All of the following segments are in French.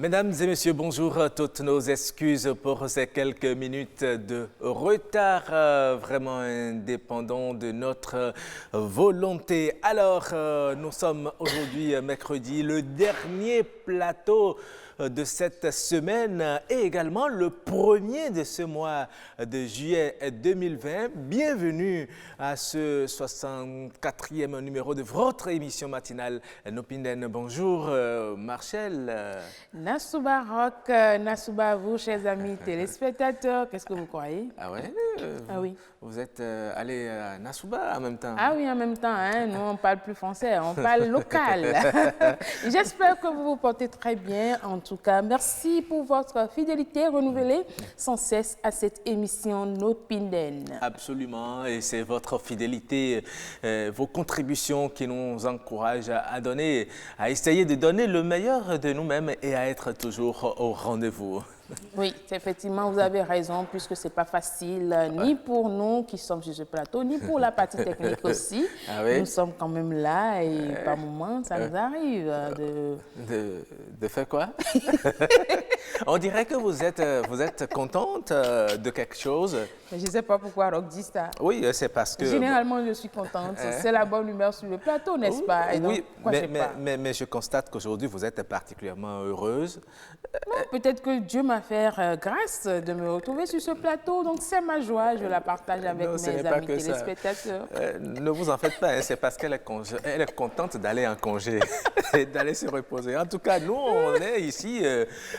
Mesdames et messieurs, bonjour. Toutes nos excuses pour ces quelques minutes de retard, vraiment indépendant de notre volonté. Alors, nous sommes aujourd'hui mercredi, le dernier plateau de cette semaine et également le premier de ce mois de juillet 2020. Bienvenue à ce 64e numéro de votre émission matinale Nopinen. Bonjour Marcel. Nassouba Rock, Nassouba vous, chers amis téléspectateurs, qu'est-ce que vous croyez? Ah ouais Ah oui. Vous êtes allé à Nassouba en même temps? Ah oui, en même temps, hein, nous on parle plus français, on parle local. J'espère que vous vous portez très bien. En tout cas, merci pour votre fidélité renouvelée sans cesse à cette émission Nopinen. Absolument, et c'est votre fidélité, vos contributions qui nous encouragent à donner, à essayer de donner le meilleur de nous-mêmes et à être toujours au rendez-vous. Oui, effectivement, vous avez raison, puisque ce n'est pas facile, ni pour nous qui sommes sur ce plateau, ni pour la partie technique aussi. Ah oui? Nous sommes quand même là et par moments, ça nous arrive De faire quoi? On dirait que vous êtes contente de quelque chose. Je ne sais pas pourquoi Rock dit ça. Oui, c'est parce que... Généralement, je suis contente. C'est la bonne humeur sur le plateau, n'est-ce pas? Et oui, donc, mais je constate qu'aujourd'hui, vous êtes particulièrement heureuse. Peut-être que Dieu m'a fait grâce de me retrouver sur ce plateau. Donc, c'est ma joie. Je la partage avec mes amis téléspectateurs. Ne vous en faites pas. Hein, c'est parce qu'elle est contente d'aller en congé et d'aller se reposer. En tout cas, nous, on est ici.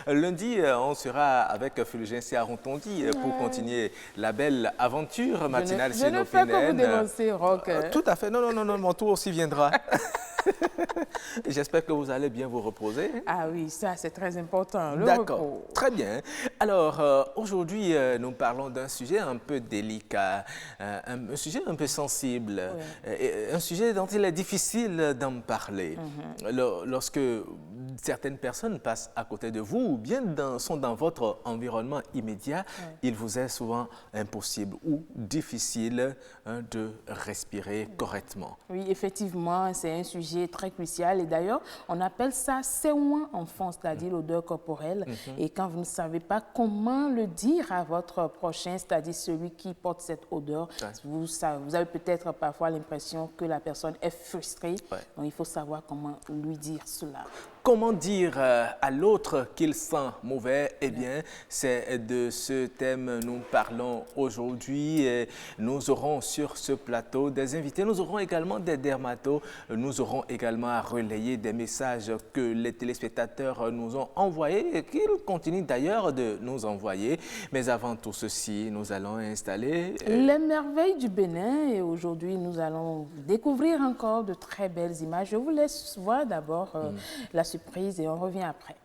Lundi, on sera avec Fulgence Arontondi pour continuer la belle aventure matinale Je ne fais que vous dénoncer, Rock. Tout à fait. Non, mon tour aussi viendra. J'espère que vous allez bien vous reposer. Ah oui, ça c'est très important, le D'accord, repos. très bien. Alors, aujourd'hui, nous parlons d'un sujet un peu délicat, un sujet un peu sensible, un sujet dont il est difficile d'en parler. Lorsque certaines personnes passent à côté de vous ou bien sont dans votre environnement immédiat, il vous est souvent impossible ou difficile de respirer correctement. Oui, effectivement, c'est un sujet très crucial et d'ailleurs, on appelle ça séoin enfant, c'est-à-dire l'odeur corporelle. Et quand vous ne savez pas comment le dire à votre prochain, c'est-à-dire celui qui porte cette odeur, vous avez peut-être parfois l'impression que la personne est frustrée. Donc, il faut savoir comment lui dire cela. Comment dire à l'autre qu'il sent mauvais? Eh bien, c'est de ce thème nous parlons aujourd'hui. Nous aurons sur ce plateau des invités. Nous aurons également des dermatos. Nous aurons également à relayer des messages que les téléspectateurs nous ont envoyés et qu'ils continuent d'ailleurs de nous envoyer. Mais avant tout ceci, nous allons installer... les merveilles du Bénin. Et aujourd'hui, nous allons découvrir encore de très belles images. Je vous laisse voir d'abord la surprise et on revient après.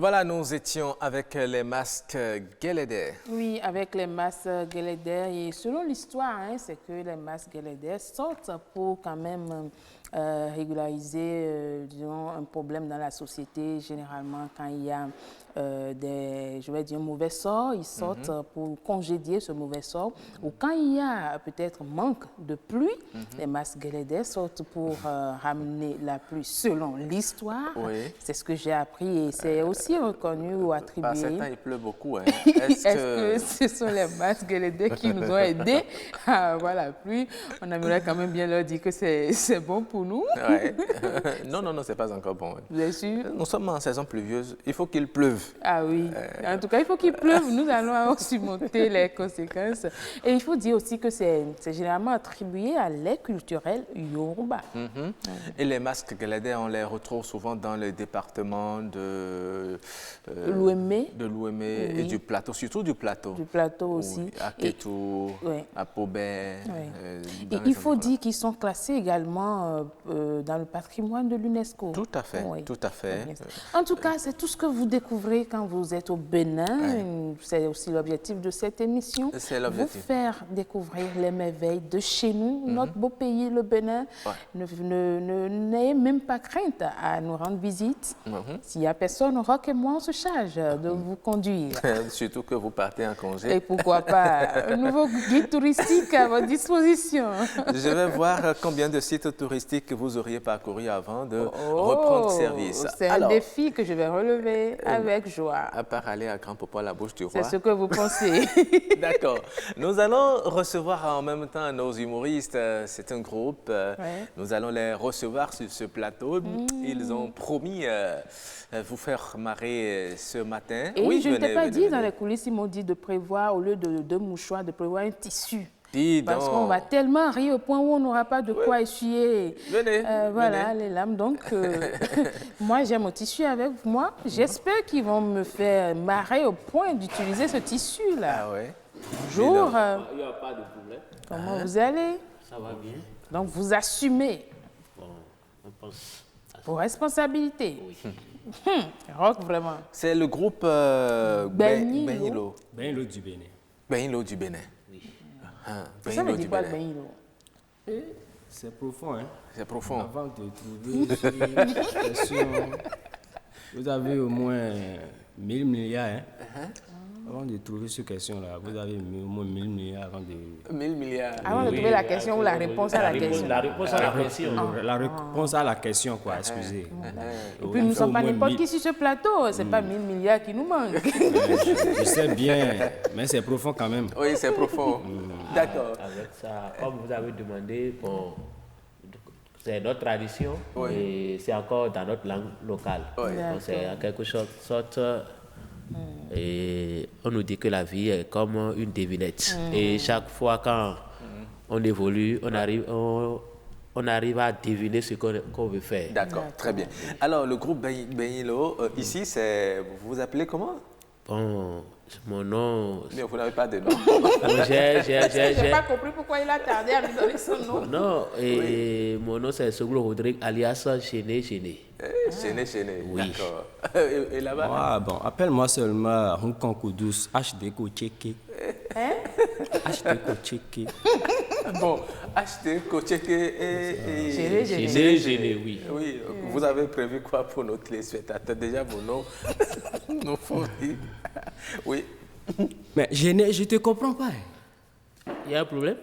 Voilà, nous étions avec les masques Guélédé. Oui, avec les masques Guélédé. Et selon l'histoire, c'est que les masques Guélédé sortent pour quand même régulariser, disons, un problème dans la société. Généralement, quand il y a je vais dire, un mauvais sort, ils sortent pour congédier ce mauvais sort. Ou quand il y a peut-être manque de pluie, les Masguelèdes sortent pour ramener la pluie selon l'histoire. Oui. C'est ce que j'ai appris et c'est aussi reconnu ou attribué. Par certains, il pleut beaucoup. Hein. Est-ce que ce sont les Masguelèdes qui nous ont aidés à avoir la pluie? On aimerait quand même bien leur dire que c'est bon pour nous. Ouais. Non, c'est pas encore bon. Vous êtes sûr? Nous sommes en saison pluvieuse, il faut qu'il pleuve. Ah oui, en tout cas, il faut qu'il pleuve. Nous allons surmonter les conséquences. Et il faut dire aussi que c'est généralement attribué à l'ère culturelle Yoruba. Et les Masguelèdes, on les retrouve souvent dans le département de L'Ouémé. Et du plateau, surtout du plateau. Du plateau aussi. Oui, à Kétou, à Pobé. Et il faut dire qu'ils sont classés également dans le patrimoine de l'UNESCO. Tout à fait, Oui. tout à fait. En tout cas, c'est tout ce que vous découvrez quand vous êtes au Bénin. C'est aussi l'objectif de cette émission. C'est l'objectif. Vous faire découvrir les merveilles de chez nous, notre beau pays, le Bénin. N'ayez même pas crainte à nous rendre visite. S'il n'y a personne, Roch et moi, on se charge de vous conduire. Surtout que vous partez en congé. Et pourquoi pas un nouveau guide touristique à votre disposition. Je vais voir combien de sites touristiques vous auriez parcouru avant de reprendre service. C'est un défi que je vais relever avec joie. À part aller à Grand Popo à la bouche du roi. C'est ce que vous pensez. D'accord. Nous allons recevoir en même temps nos humoristes. C'est un groupe. Nous allons les recevoir sur ce plateau. Ils ont promis vous faire marrer ce matin. Et oui, je ne t'ai pas dit dans les coulisses, ils m'ont dit de prévoir, au lieu de deux mouchoirs, de prévoir un tissu. Parce qu'on va tellement rire au point où on n'aura pas de quoi essuyer voilà, les lames. Donc, moi, j'ai mon tissu avec moi. J'espère qu'ils vont me faire marrer au point d'utiliser ce tissu-là. Ah ouais. Bonjour. Il n'y a pas de problème. Comment vous allez? Ça va bien. Donc, vous assumez Bon, on pense à ça. vos responsabilités. Oui. Roch, vraiment. C'est le groupe Benilo. Benilo du Bénin. Benilo du Bénin. Oui. Ça veut dire quoi, le Benilo? C'est profond, hein? C'est profond. Avant de trouver cette question, vous avez au moins 1000 milliards, hein? Avant de trouver cette question-là, vous avez au moins 1000 milliards avant de... 1000 milliards. Avant de trouver la question ou la réponse à la question. La réponse à la question. La réponse à la question, quoi, excusez. Et puis, nous ne sommes pas n'importe qui sur ce plateau. Ce n'est pas 1000 milliards qui nous manquent. Je sais bien, mais c'est profond quand même. Oui, c'est profond. D'accord. Avec ça, comme vous avez demandé, bon, c'est notre tradition et c'est encore dans notre langue locale. Oui. Donc c'est en quelque sorte, et on nous dit que la vie est comme une devinette. Et chaque fois quand on évolue, on arrive à deviner ce qu'on veut faire. D'accord, très bien. Alors, le groupe Benilo, ici, vous vous appelez comment? Bon, mon nom... Mais vous n'avez pas de nom. Je n'ai pas compris pourquoi il a tardé à me donner son nom. Non, et mon nom c'est Soglo Rodrigue, alias Chéné. Chéné. Oui. D'accord. Et là-bas? Ah, bon, appelle-moi seulement Hong Kong Koudous, HD Kocheke. HD Kocheke. Bon, acheter, coacher et... Géné, oui. Oui, vous avez prévu quoi pour nos téléspectateurs? Déjà, vos noms nous font rire. Oui. Mais je ne te comprends pas. Il y a un problème?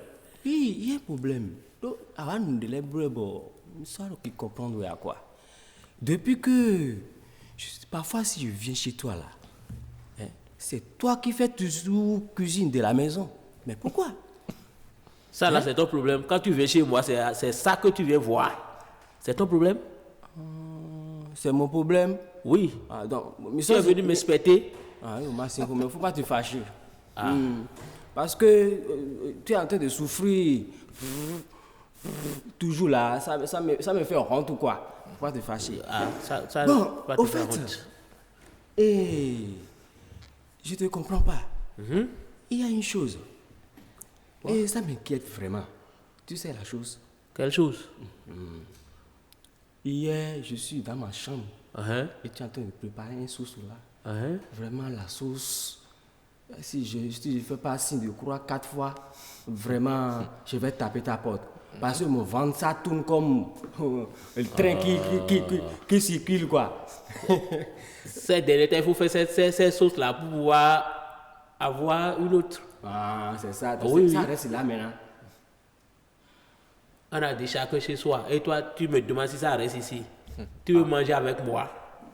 Oui, il y a un problème. Donc, avant de délivrer, ça qui comprendre à quoi. Depuis que, parfois si je viens chez toi là, hein, c'est toi qui fais toujours cuisine de la maison. Mais pourquoi? Ça là, c'est ton problème. Quand tu viens chez moi, c'est ça que tu viens voir. C'est ton problème? C'est mon problème. Oui. Ah, donc, Tu es venu m'expecter. Ah, il ne faut pas te fâcher. Parce que tu es en train de souffrir toujours là, ça me fait honte ou quoi? Faut pas te fâcher. Ah, ça Bon, va te au faire fait, honte. et je te comprends pas. Il y a une chose, et ça m'inquiète vraiment. Tu sais la chose? Quelle chose? Hier, je suis dans ma chambre Uh-huh. et tu es en train de préparer une sauce là. Uh-huh. Vraiment, la sauce, si je ne fais pas signe de croix 4 fois, vraiment, je vais taper ta porte. Parce que mon ventre, ça tourne comme le train qui circule, quoi. Ces derniers temps, il faut faire ces sauces-là pour pouvoir avoir une autre. Ah, c'est ça. Oui, Ça oui. reste là maintenant. On a dit chacun chez soi. Et toi, tu me demandes si ça reste ici. Tu veux manger avec moi?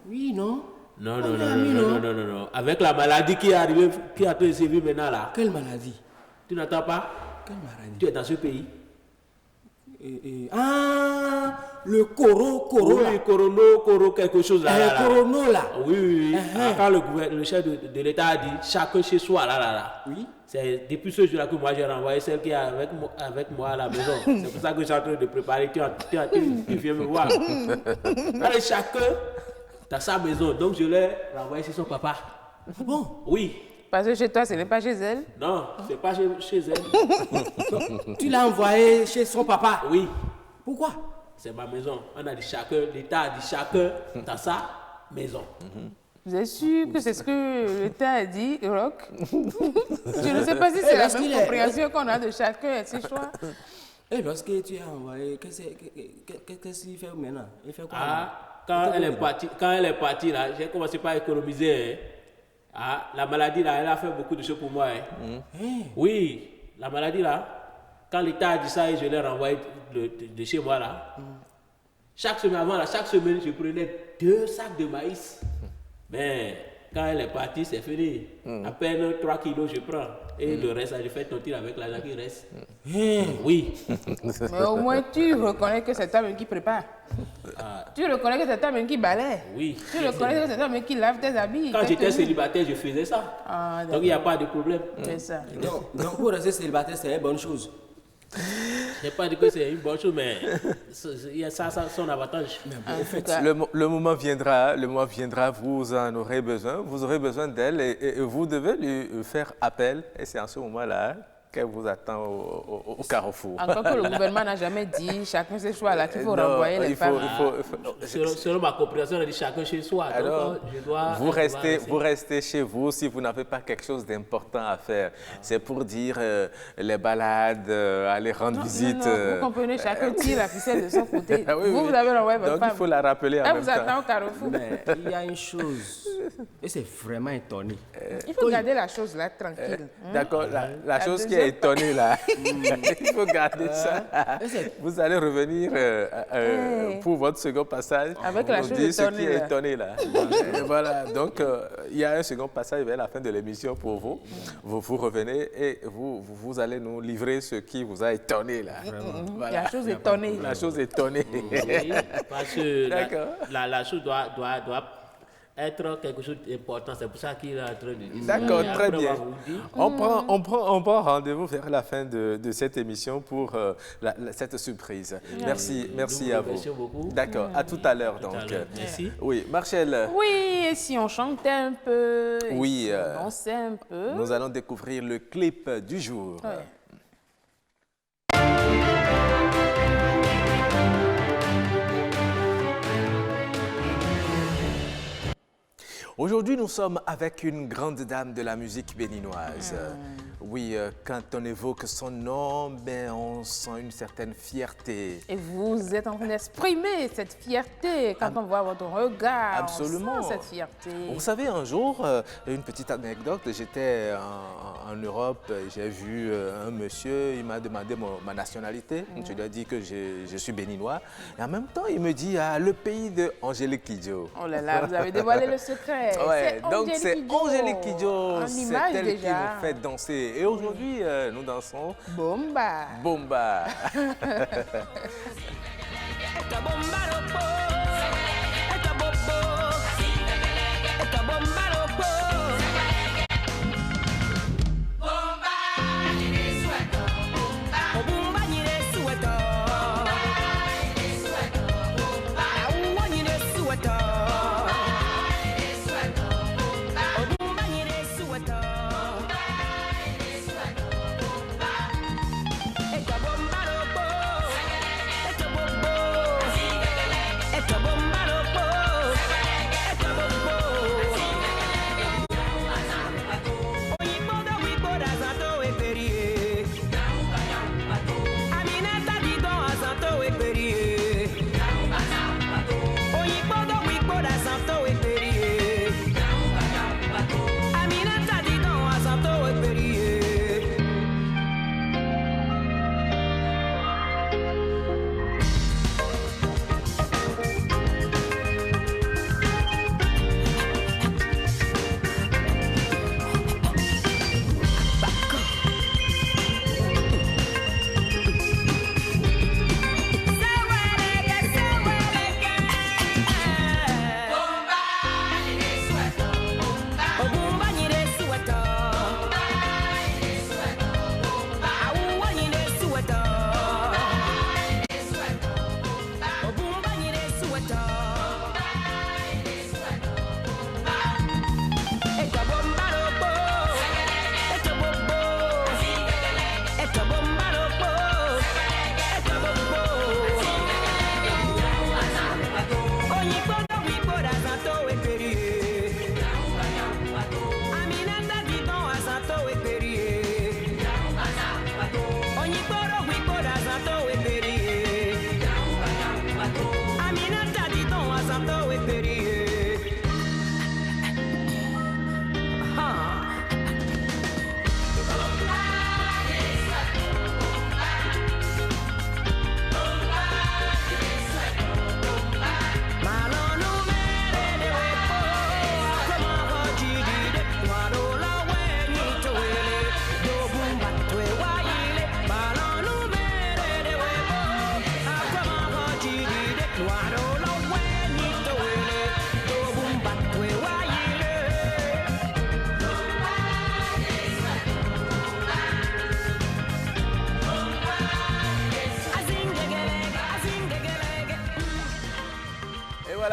Oui, non? Non, On non, est non, amis, non, non? non, non, non, non. Avec la maladie qui est arrivée, qui a te sévi maintenant là. Quelle maladie? Tu n'entends pas? Quelle maladie? Tu es dans ce pays. Ah, le coro là. Oui, coro, quelque chose là. là. Corono là. Oui, oui, oui. Quand le chef de l'État a dit chacun chez soi là. Oui. C'est depuis ce jour-là que moi j'ai renvoyé celle qui est avec moi à la maison. C'est pour ça que je suis en train de préparer. Tu viens me voir. Allez, chacun dans sa maison. Donc je l'ai renvoyé chez son papa. Ah bon? Oui. Parce que chez toi, ce n'est pas chez elle. Non, c'est pas chez elle. Tu l'as envoyé chez son papa? Oui, Pourquoi? c'est ma maison. On a dit chacun, l'État a dit chacun dans sa maison. Vous êtes sûr que c'est ce que l'État a dit, Rock? Je ne sais pas si c'est la parce même qu'il est- compréhension qu'on a de chacun et ses choix. Et lorsque tu as envoyé, qu'est-ce qu'il fait maintenant? Il fait quoi? Ah, quand elle est partie là, j'ai commencé par économiser. Hein. Ah, la maladie là, elle a fait beaucoup de choses pour moi. Hein. Oui, la maladie là, quand l'État a dit ça et je l'ai renvoyé de chez moi là, chaque semaine, je prenais 2 sacs de maïs. Mais quand elle est partie, c'est fini. À peine 3 kilos je prends. Et le reste, je fais tourner avec l'argent qui reste. Oui. Mais au moins, tu reconnais que c'est toi-même qui prépare. Tu reconnais que c'est toi-même qui balaie. Oui. Tu reconnais que c'est toi-même qui lave tes habits. Quand tes j'étais tenues. célibataire, je faisais ça. Ah, Donc il n'y a pas de problème. c'est ça. Donc pour rester célibataire, c'est une bonne chose. Je n'ai pas dit que c'est une bonne chose, mais il y a ça son avantage. En tout cas, Le moment viendra, vous en aurez besoin, vous aurez besoin d'elle et vous devez lui faire appel et c'est en ce moment-là qu'elle vous attend au carrefour. encore que le gouvernement n'a jamais dit chacun ses choix là qu'il faut Non, renvoyer les il faut- femmes. Selon ma compréhension, on a dit chacun chez soi. Alors, donc, je dois, vous restez chez vous si vous n'avez pas quelque chose d'important à faire. C'est pour dire les balades, aller rendre visite. Non, vous comprenez, chacun tire la ficelle de son côté. Ah oui, vous, oui. vous avez renvoyé votre Donc, femme. il faut la rappeler en Elle même vous temps. attend au carrefour. Mais il y a une chose, et c'est vraiment étonné. Il faut garder la chose là tranquille. D'accord, la chose qui est deuxième étonnée là, il faut garder ça. Vous allez revenir pour votre second passage. Avec vous la nous chose dites ce qui est étonnée, étonné là. Et voilà, donc il y a un second passage vers la fin de l'émission pour vous. Vous revenez et vous allez nous livrer ce qui vous a étonné là. Voilà. La chose étonnée. La chose étonnée. Oui, parce que D'accord. la chose doit être quelque chose d'important. C'est pour ça qu'il est en train de dire. D'accord, Et très après, bien. on va vous dire. On prend rendez-vous vers la fin de cette émission pour cette surprise. Merci à vous. Merci beaucoup. D'accord, à tout à l'heure À tout à donc. l'heure. Merci. Oui, Marcel, Oui, et si on chantait un peu, et Oui, si on dansait un peu. nous allons découvrir le clip du jour. Ouais. Aujourd'hui, nous sommes avec une grande dame de la musique béninoise. Oui, quand on évoque son nom, ben, on sent une certaine fierté. Et vous êtes en train d'exprimer cette fierté quand on voit votre regard. Absolument. On sent cette fierté. Vous savez, un jour, une petite anecdote, j'étais en Europe, j'ai vu un monsieur, il m'a demandé ma nationalité. Je lui ai dit que je suis béninois. Et en même temps, il me dit, le pays de Angélique Kidjo. Oh là là, vous avez dévoilé le secret. Ouais, donc c'est Kidjo. Angélique Kidjo, En c'est image elle qui déjà. nous fait danser. Et aujourd'hui, nous dansons Bomba. Bomba. Eta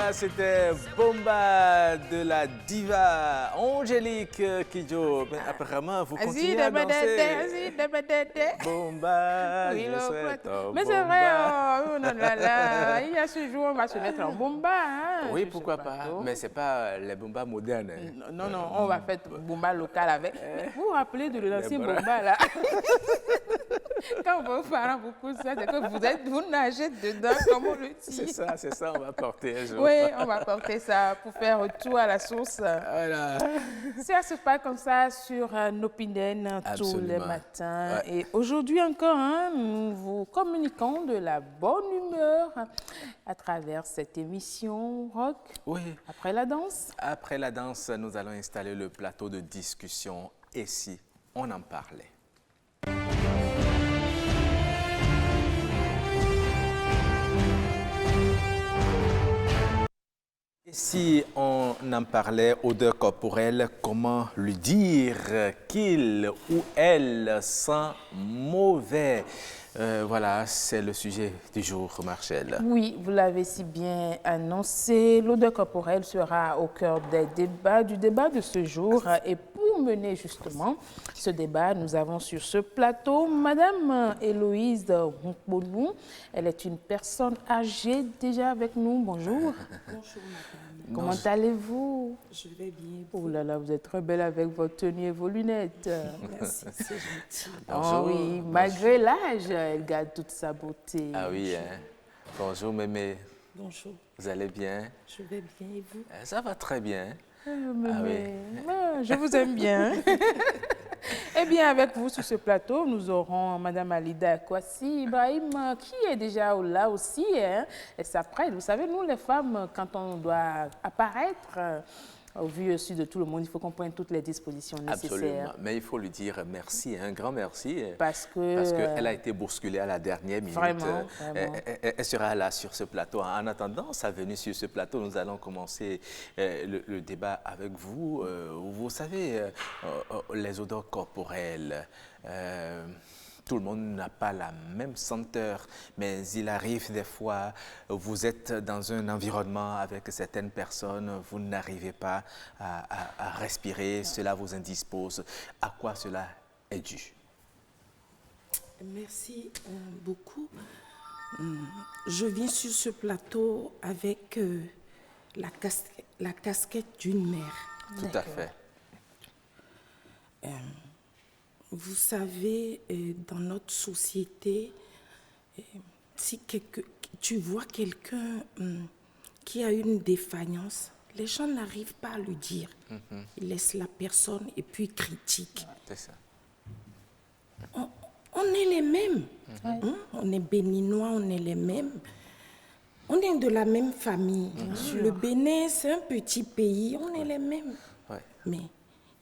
Voilà, c'était Bomba de la diva Angélique Kidjo. Mais apparemment, vous continuez à danser. Bomba, Oui, je souhaite un mais c'est vrai, bomba. oh là là, il y a ce jour, on va se mettre en bomba. Hein, Oui, sur pourquoi ce pas. plateau. Mais c'est pas les bombas modernes. Hein. Non, non, on va faire bomba local avec. Mais vous vous rappelez de l'ancien bras. bomba là? Quand vos parents vous poussent ça, c'est que vous nagez dedans, comme on le dit. C'est ça, on va porter un jour. Oui, on va porter ça pour faire retour à la source. Voilà. Ça se passe comme ça sur Nopinen tous les Absolument. matins. Ouais. Et aujourd'hui encore, hein, nous vous communiquons de la bonne humeur à travers cette émission rock. Oui. Après la danse. Après la danse, nous allons installer le plateau de discussion. Et si on en parlait? Et si on en parlait, odeur corporelle, comment lui dire qu'il ou elle sent mauvais? Voilà, c'est le sujet du jour, Marcel. Oui, vous l'avez si bien annoncé. L'odeur corporelle sera au cœur du débat de ce jour. Et pour mener justement ce débat, nous avons sur ce plateau Madame Héloïse Nkpolou. Elle est une personne âgée déjà avec nous. Bonjour. Bonjour madame. Comment allez-vous? Je vais bien. Oh là là, vous êtes très belle avec votre tenue et vos lunettes. Merci, c'est gentil. Ah oui, malgré l'âge, elle garde toute sa beauté. Ah oui, hein. Bonjour Mémé, Bonjour, vous allez bien? je vais bien et vous? Ça va très bien. Mais, je vous aime bien. Eh bien, avec vous sur ce plateau, nous aurons Madame Alida Kwasi Ibrahim, qui est déjà là aussi. Hein, elle s'apprête. Vous savez, nous, les femmes, quand on doit apparaître, au vu aussi de tout le monde, il faut qu'on prenne toutes les dispositions nécessaires. Absolument. Mais il faut lui dire merci, un grand merci. Parce qu'elle a été bousculée à la dernière minute. Vraiment. Elle sera là sur ce plateau. En attendant sa venue sur ce plateau, nous allons commencer le débat avec vous. Vous savez, les odeurs corporelles. Tout le monde n'a pas la même senteur, mais il arrive des fois, vous êtes dans un environnement avec certaines personnes, vous n'arrivez pas à respirer, cela vous indispose. À quoi cela est dû? Merci beaucoup. Je viens sur ce plateau avec la casquette d'une mère. Tout à fait. Vous savez, dans notre société, si tu vois quelqu'un qui a une défaillance, les gens n'arrivent pas à le dire. Ils laissent la personne et puis critiquent. C'est ça. On est les mêmes. On est béninois, on est les mêmes. On est de la même famille. Le Bénin, c'est un petit pays, on est les mêmes. Ouais. Mais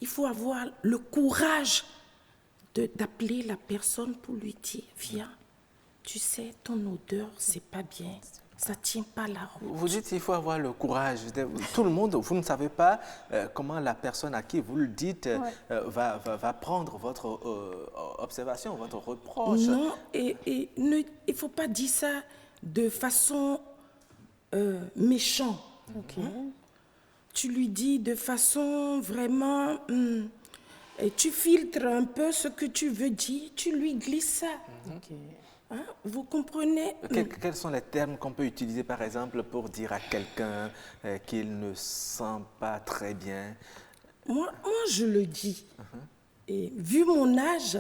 il faut avoir le courage d'appeler la personne pour lui dire, viens, tu sais, ton odeur, c'est pas bien, ça tient pas la route. Vous dites qu'il faut avoir le courage. Tout le monde, vous ne savez pas comment la personne à qui vous le dites va prendre votre observation, votre reproche. Non, il ne faut pas dire ça de façon méchante. Tu lui dis de façon vraiment... et tu filtres un peu ce que tu veux dire, tu lui glisses ça. Hein, vous comprenez? Quels sont les termes qu'on peut utiliser, par exemple, pour dire à quelqu'un qu'il ne sent pas très bien? Moi, je le dis. Et vu mon âge,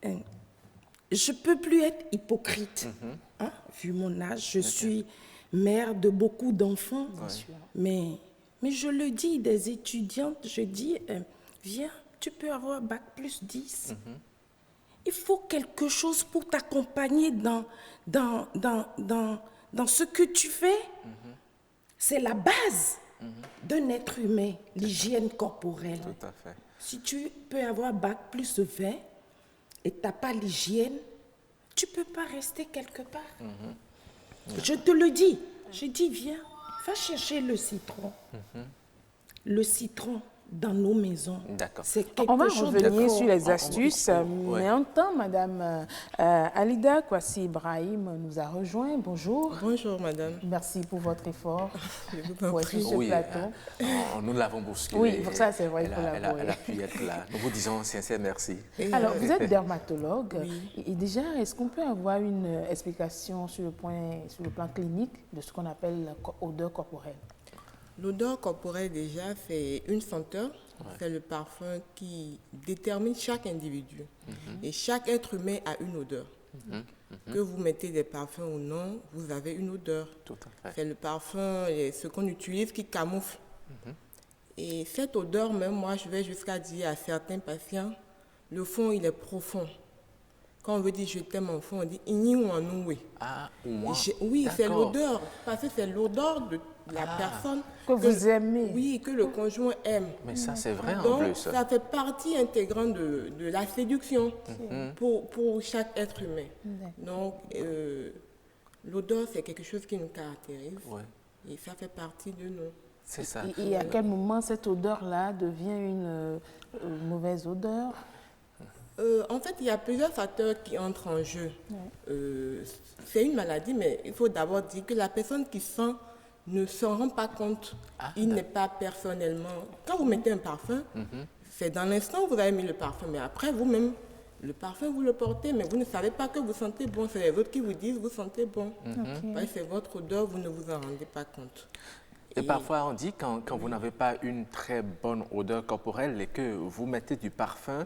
je ne peux plus être hypocrite. Hein, vu mon âge, je suis mère de beaucoup d'enfants. Mais je le dis, des étudiantes, je dis, viens, tu peux avoir bac plus 10. Il faut quelque chose pour t'accompagner dans ce que tu fais. C'est la base d'un être humain, l'hygiène corporelle. Tout à fait. Si tu peux avoir bac plus 20 et tu n'as pas l'hygiène, tu ne peux pas rester quelque part. Je te le dis. Je dis, viens, va chercher le citron. Le citron dans nos maisons. D'accord. C'est quelque On va chose de revenir fort. sur les astuces, ouais. mais en temps, Madame Alida Kwasi Ibrahim nous a rejoint. Bonjour. Bonjour, madame. Merci pour votre effort Je vous en pour être prie. sur ce plateau. Nous l'avons bousculé. Oui, pour ça, c'est vrai, il faut elle l'avouer. a pu être là. Nous vous disons un sincère merci. Alors, vous êtes dermatologue. Et déjà, est-ce qu'on peut avoir une explication sur le plan clinique de ce qu'on appelle l'odeur corporelle? L'odeur corporelle, déjà, c'est une senteur. C'est le parfum qui détermine chaque individu. Et chaque être humain a une odeur. Que vous mettez des parfums ou non, vous avez une odeur. Tout à fait. C'est le parfum, ce qu'on utilise qui camoufle. Et cette odeur, même moi, je vais jusqu'à dire à certains patients, le fond, il est profond. Quand on veut dire je t'aime en fond, on dit ini ou en noué. Ah, moi. Oui, c'est D'accord. l'odeur. Parce que c'est l'odeur de la personne Que vous aimez. Oui, que le conjoint aime. Mais ça, c'est vrai en Donc, plus. ça fait partie intégrante de la séduction pour chaque être humain. Donc, l'odeur, c'est quelque chose qui nous caractérise. Ouais. Et ça fait partie de nous. C'est ça. Et à quel moment cette odeur-là devient une mauvaise odeur? En fait, il y a plusieurs facteurs qui entrent en jeu. C'est une maladie, mais il faut d'abord dire que la personne qui sent ne s'en rend pas compte. Il n'est pas personnellement... Quand vous mettez un parfum, c'est dans l'instant où vous avez mis le parfum, mais après, vous-même, le parfum, vous le portez, mais vous ne savez pas que vous sentez bon. C'est les autres qui vous disent, vous sentez bon. Ouais, c'est votre odeur, vous ne vous en rendez pas compte. Et parfois, on dit quand vous n'avez pas une très bonne odeur corporelle et que vous mettez du parfum,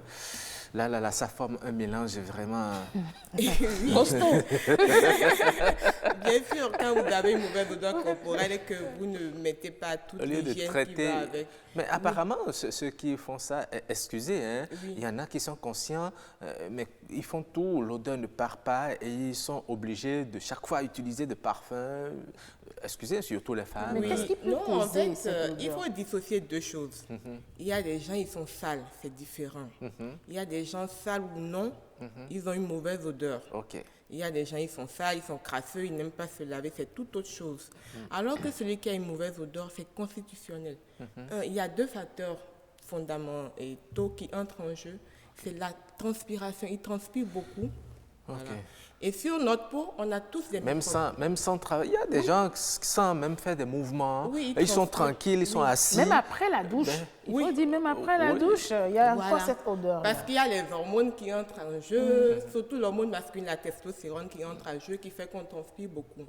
là, ça forme un mélange vraiment Costaud. Bien sûr, quand vous avez une mauvaise odeur corporelle et que vous ne mettez pas toute au lieu de l'hygiène qui traiter. va avec. Mais apparemment, ceux qui font ça, excusez, hein, Oui. il y en a qui sont conscients, mais ils font tout, l'odeur ne part pas et ils sont obligés de chaque fois utiliser de parfums. Excusez, surtout les femmes. Mais qu'est-ce qui peut Non, en causer fait, cette il odeur? faut dissocier deux choses. Il y a des gens, ils sont sales, c'est différent. Il y a des gens sales ou non, ils ont une mauvaise odeur. OK. Il y a des gens, ils sont sales, ils sont crasseux, ils n'aiment pas se laver, c'est toute autre chose. Alors que celui qui a une mauvaise odeur, c'est constitutionnel. Il y a deux facteurs fondamentaux qui entrent en jeu. C'est la transpiration, il transpire beaucoup. OK. Voilà. Et sur notre peau, on a tous des Même sans travailler, il y a des gens qui sans même faire des mouvements, Oui, ils sont transpirent. tranquilles, ils sont assis. Même après la douche, il faut dire même après la douche, il y a encore Voilà. cette odeur. Parce qu'il y a les hormones qui entrent en jeu, surtout l'hormone masculine, la testostérone qui entre en jeu, qui fait qu'on transpire beaucoup.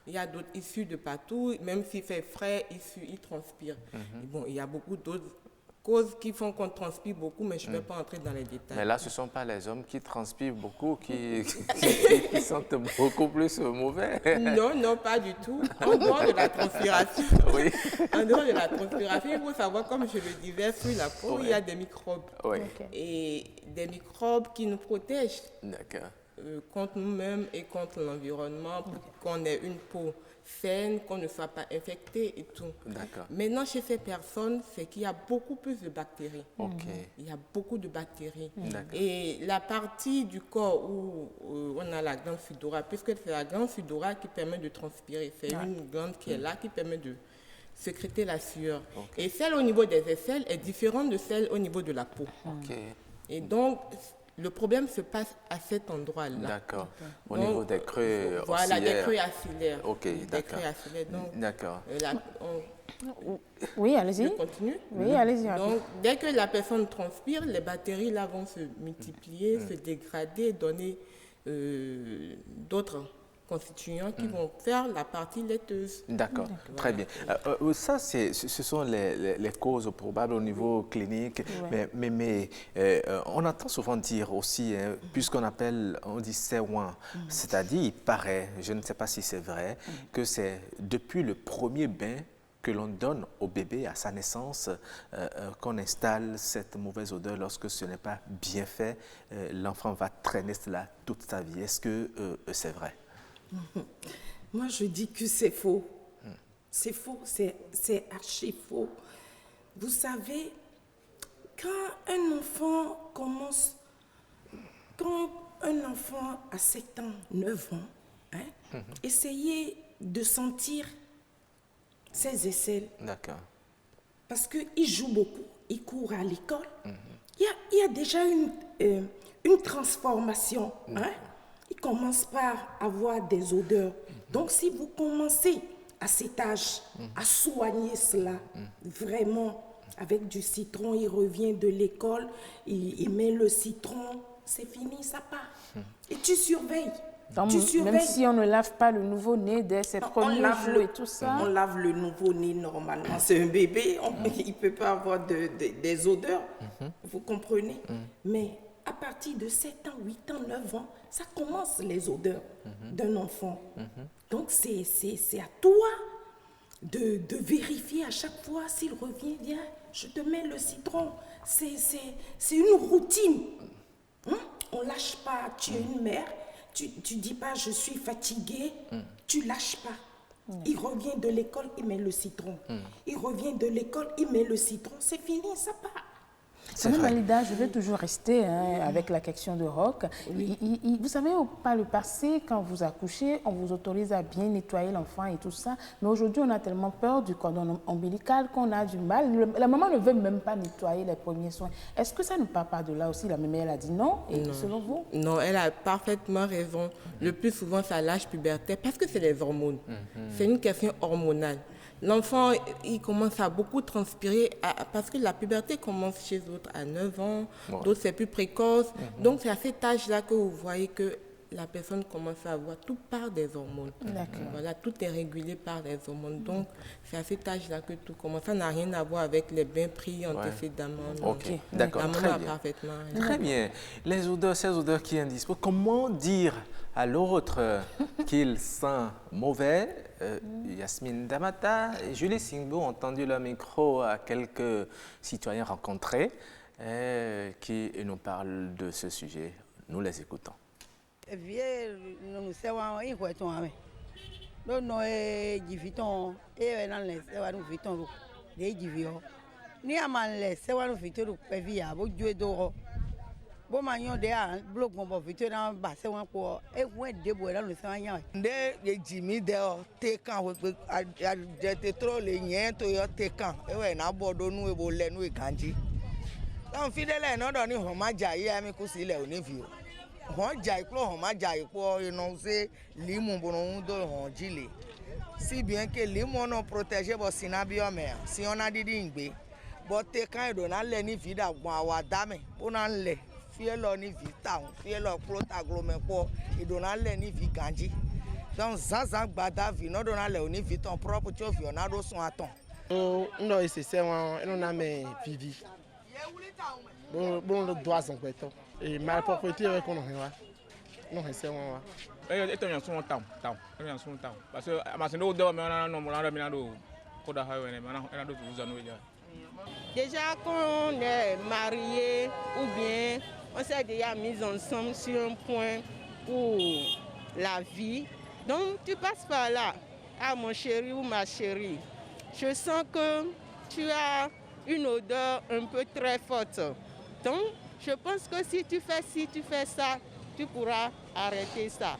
Il y a d'autres issus de partout, même s'il fait frais, ils transpirent. Et bon, il y a beaucoup d'autres causes qui font qu'on transpire beaucoup, mais je ne vais pas entrer dans les détails. Mais là, ce ne sont pas les hommes qui transpirent beaucoup, qui sentent beaucoup plus mauvais. Non, non, pas du tout. En dehors de la transpiration, Oui. en dehors de la transpiration, il faut savoir, comme je le disais, sur la peau, il y a des microbes. Oui. Ok. Et des microbes qui nous protègent D'accord. contre nous-mêmes et contre l'environnement, pour qu'on ait une peau saine, qu'on ne soit pas infecté et tout. D'accord. Maintenant, chez ces personnes, c'est qu'il y a beaucoup plus de bactéries. OK. Il y a beaucoup de bactéries. D'accord. Et la partie du corps où on a la glande sudorale, puisque c'est la glande sudorale qui permet de transpirer, c'est une glande qui est là qui permet de sécréter la sueur. Et celle au niveau des aisselles est différente de celle au niveau de la peau. OK. Et donc, le problème se passe à cet endroit-là. D'accord. Au Donc, niveau des creux voilà, des axillaires. creux axillaires. OK, Des d'accord. creux axillaires. Donc, D'accord. Oui, je allez-y. continue. Oui, allez-y. Donc, dès que la personne transpire, les bactéries là vont se multiplier, se dégrader, donner d'autres constituants qui vont faire la partie laiteuse. D'accord, très bien. Ça, ce sont les causes probables au niveau clinique, mais on entend souvent dire aussi, hein, on dit séouin, c'est-à-dire, il paraît, je ne sais pas si c'est vrai, que c'est depuis le premier bain que l'on donne au bébé à sa naissance, qu'on installe cette mauvaise odeur lorsque ce n'est pas bien fait, l'enfant va traîner cela toute sa vie. Est-ce que c'est vrai? Moi, je dis que c'est faux. C'est faux, c'est archi faux. Vous savez, quand un enfant a 7 ans, 9 ans, essayez de sentir ses aisselles. D'accord. parce qu'il joue beaucoup, il court à l'école. Il y a déjà une transformation. Hein? Il commence par avoir des odeurs. Donc, si vous commencez à cet âge à soigner cela, vraiment, avec du citron, il revient de l'école, il met le citron, c'est fini, ça part. Et tu surveilles. Donc, même si on ne lave pas le nouveau-né dès ses premiers jours et tout ça. On lave le nouveau-né normalement. C'est un bébé, il ne peut pas avoir des odeurs. Vous comprenez? Mais à partir de 7 ans, 8 ans, 9 ans, ça commence les odeurs d'un enfant. Donc c'est à toi de vérifier à chaque fois s'il revient, viens, je te mets le citron. C'est une routine. On ne lâche pas, tu es une mère. Tu ne dis pas je suis fatiguée, tu lâches pas. Il revient de l'école, il met le citron. Il revient de l'école, il met le citron. C'est fini, ça part. Madame Alida, je vais toujours rester avec la question de Roch. Oui. Vous savez, par le passé, quand vous accouchez, on vous autorise à bien nettoyer l'enfant et tout ça. Mais aujourd'hui, on a tellement peur du cordon ombilical qu'on a du mal. La maman ne veut même pas nettoyer les premiers soins. Est-ce que ça ne part pas de là aussi? La maman, elle a dit non. Et selon vous? Non, elle a parfaitement raison. Le plus souvent, c'est à l'âge pubertaire parce que c'est les hormones. C'est une question hormonale. L'enfant, il commence à beaucoup transpirer parce que la puberté commence chez d'autres à 9 ans, d'autres c'est plus précoce. Donc c'est à cet âge-là que vous voyez que la personne commence à avoir tout par des hormones. Voilà, tout est régulé par les hormones. Donc c'est à cet âge-là que tout commence. Ça n'a rien à voir avec les bains pris antécédemment. Ok, d'accord, très bien. Très bien. Les odeurs, ces odeurs qui indisposent, comment dire à l'autre qu'il sent mauvais? Yasmine Damata et Julie Singbo ont tendu le micro à quelques citoyens rencontrés qui nous parlent de ce sujet. Nous les écoutons. Bomanyo de a blog mo vite na ba se wan ko e wen de bo la no se wan yan de ye jimi de o te kan we de te tro le yen to yo te kan e we na bodo nu e bo le nu e kanji don fidele no do ni ho ma ja yi ami ku si le oni fi o ho ja iplo ho ma ja ipo ino se limu bo no do ho jile si bien que limu no protéger bo sinabio me si ona didi ngbe bo te kan e do na le ni vida gbon awada me o na le fielo ni vita fielo protaglomepo idonale ni viganji donc zaza gbada vi no donale oni viton propre ti o fi ona do sun aton o ndo ese won eno na me vivi bon le doigt en peto et mal propriété avec on wa non ese won wa e to yan sun town yan sun town parce que amasino do me na no mo na mi na do ko da ha we na na do tu zanu ja. Déjà quand on est marié ou bien on s'est déjà mis ensemble sur un point pour la vie. Donc tu passes par là, ah mon chéri ou ma chérie, je sens que tu as une odeur un peu très forte. Donc je pense que si tu fais ça, tu pourras arrêter ça.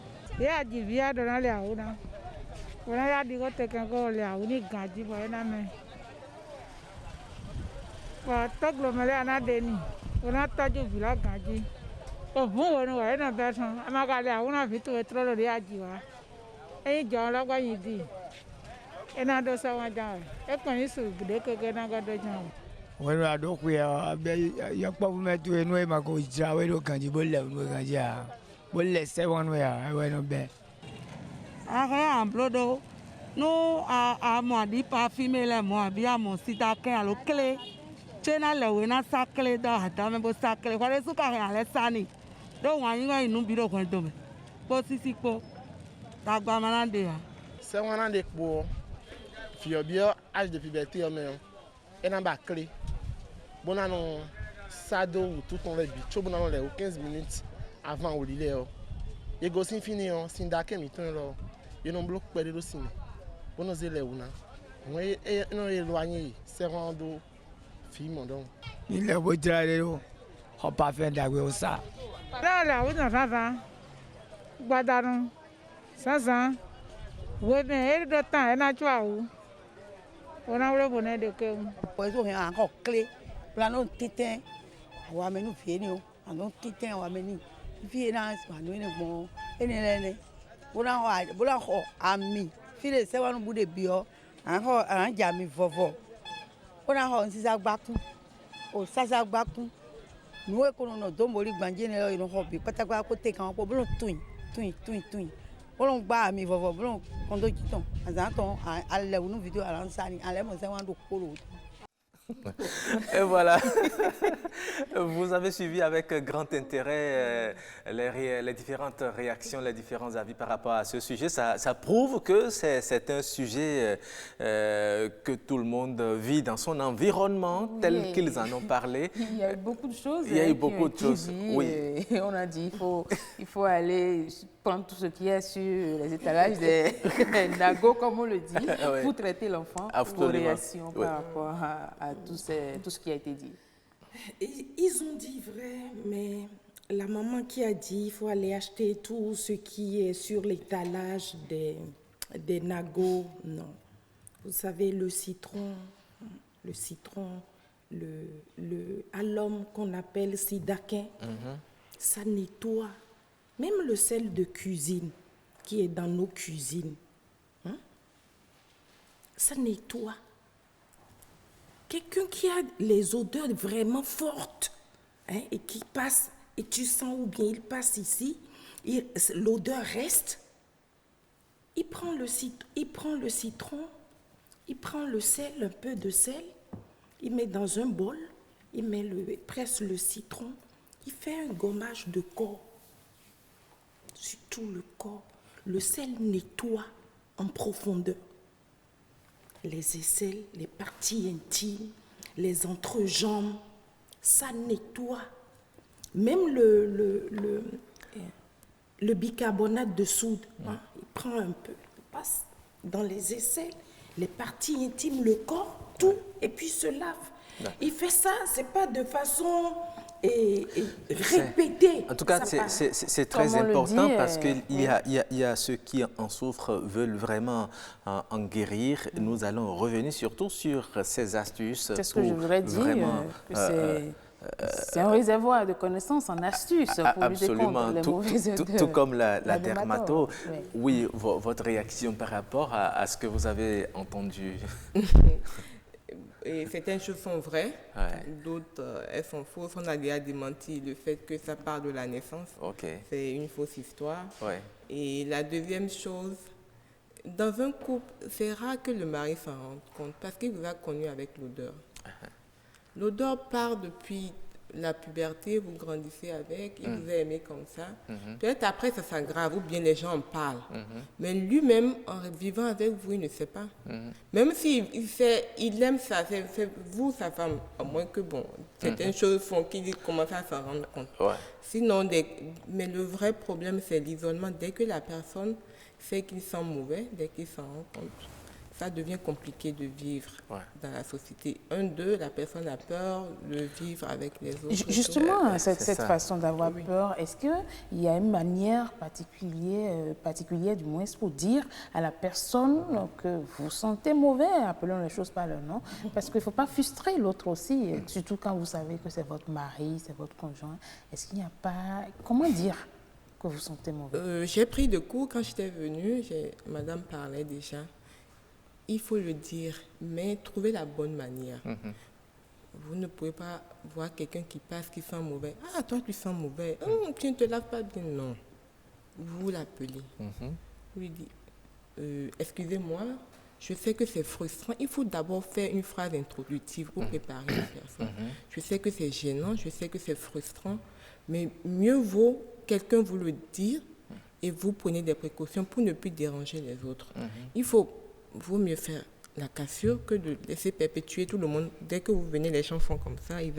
Toglomele anadeni ona toju vila gaji o fun wonu wa na besan amagale awuna fitu etrolo ri ajiwa eyin jo logbo yin di ena do so wan ja e kan ni su gide keke na godo jan wonu adoku ya be ya pa fu metu enu e mako ija we do kanji bo le nu kanji a bo le se wonu ya we no be aha amblodo no a mo di pa female mo abi amo sita ken alo kele Chena lewe na sakle do hata me bo sakle kwale suka he ale sani do wan yin inu bi do kon to me po sisi po tagba manande ya se wana de po fi obio âge de puberté o me e na ba clé bona no sado tout on le bi cho bona no le 15 minutes avant o lile o e go sin fini o sin da ke mi ton lo e no block pede do sin bona ze le una we e no e lo anyi se rondo il est beau de on pas faire d'ailleurs ça là on a ça badano ça oui mais il de temps et na tu ou On a le bonheur de que. Pour ça, on a encore clé. Plan titin, on va mener venir. On titin, on va mener. Viens, on va mener bon. Et ne, on a ami. Fille, c'est un bout de bio. Encore un jami vovo. On a un sisa baku. O sasa baku. Nous écoutons nos domboli bandine et nos hobbies. Patagua côté quand on peut twin. On va ami vovo. On doit quitter. Azanton, à la une vidéo à l'ansani. À l'aime, on s'est rendu compte. Et voilà, vous avez suivi avec grand intérêt les différentes réactions, les différents avis par rapport à ce sujet. Ça prouve que c'est un sujet que tout le monde vit dans son environnement tel qu'ils en ont parlé. Il y a eu beaucoup de choses. Il y a eu beaucoup de choses, oui. Et on a dit il faut aller prendre tout ce qui est sur les étalages des nagos, comme on le dit, ouais. pour traiter l'enfant, vos réactions par rapport à tout ce qui a été dit. Ils ont dit vrai, mais la maman qui a dit il faut aller acheter tout ce qui est sur l'étalage des nagos, non. Vous savez, le citron, le alum qu'on appelle sidaquin, ça nettoie. Même le sel de cuisine qui est dans nos cuisines, ça nettoie. Quelqu'un qui a les odeurs vraiment fortes et qui passe, et tu sens ou bien il passe ici, l'odeur reste, il prend le citron, il prend le sel, un peu de sel, il met dans un bol, il presse le citron, il fait un gommage de corps. Sur tout le corps, le sel nettoie en profondeur. Les aisselles, les parties intimes, les entrejambes, ça nettoie. Même le bicarbonate de soude, il prend un peu, il passe dans les aisselles, les parties intimes, le corps, tout, et puis se lave. Il fait ça, c'est pas de façon répétée. En tout cas, c'est très important parce qu'il y a ceux qui en souffrent, veulent vraiment en guérir. Nous allons revenir surtout sur ces astuces. C'est ce que je voudrais dire, c'est un réservoir de connaissances en astuces pour lutter contre les mauvaises odeurs. Tout comme la dermato. Oui, votre réaction par rapport à ce que vous avez entendu. Et certaines choses sont vraies, d'autres elles sont fausses. On a déjà démenti le fait que ça part de la naissance. C'est une fausse histoire. Et la deuxième chose, dans un couple, c'est rare que le mari s'en rende compte parce qu'il vous a connu avec l'odeur. L'odeur part depuis la puberté, vous grandissez avec, il vous a aimé comme ça. Peut-être après ça s'aggrave ou bien les gens en parlent. Mais lui-même, en vivant avec vous, il ne sait pas. Même s'il il aime ça, c'est vous, sa femme, à moins que certaines choses font qu'il commence à s'en rendre compte. Sinon, mais le vrai problème, c'est l'isolement. Dès que la personne fait qu'il sent mauvais, dès qu'il s'en rend compte, ça devient compliqué de vivre dans la société. Deux, la personne a peur de vivre avec les autres. Justement, cette façon d'avoir peur, est-ce qu'il y a une manière particulière du moins pour dire à la personne que vous sentez mauvais, appelons les choses par leur nom, parce qu'il ne faut pas frustrer l'autre aussi, surtout quand vous savez que c'est votre mari, c'est votre conjoint. Est-ce qu'il n'y a pas... Comment dire que vous sentez mauvais? J'ai pris de cours quand j'étais venue, madame parlait déjà. Il faut le dire, mais trouver la bonne manière. Vous ne pouvez pas voir quelqu'un qui passe, qui sent mauvais. Ah, toi, tu sens mauvais. Tu ne te laves pas bien. Non. Vous l'appelez. Vous lui dites, excusez-moi, je sais que c'est frustrant. Il faut d'abord faire une phrase introductive pour préparer la personne. Je sais que c'est gênant, je sais que c'est frustrant, mais mieux vaut quelqu'un vous le dire et vous prenez des précautions pour ne plus déranger les autres. Vaut mieux faire la cassure que de laisser perpétuer tout le monde. Dès que vous venez, les gens font comme ça, ils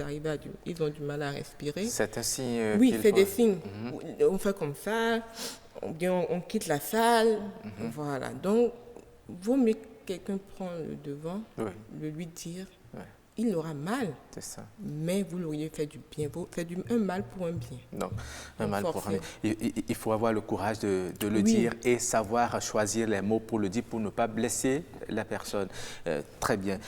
ont du mal à respirer. C'est un signe. Oui, c'est des signes. On fait comme ça, on quitte la salle. Voilà. Donc, vaut mieux que quelqu'un prenne le devant, de lui dire il aura mal. C'est ça. Mais vous l'auriez fait du bien. Vous faites un mal pour un bien. Donc, un mal pour un Forcé. bien. Il faut avoir le courage de le Oui. dire et savoir choisir les mots pour le dire, pour ne pas blesser la personne. Très bien.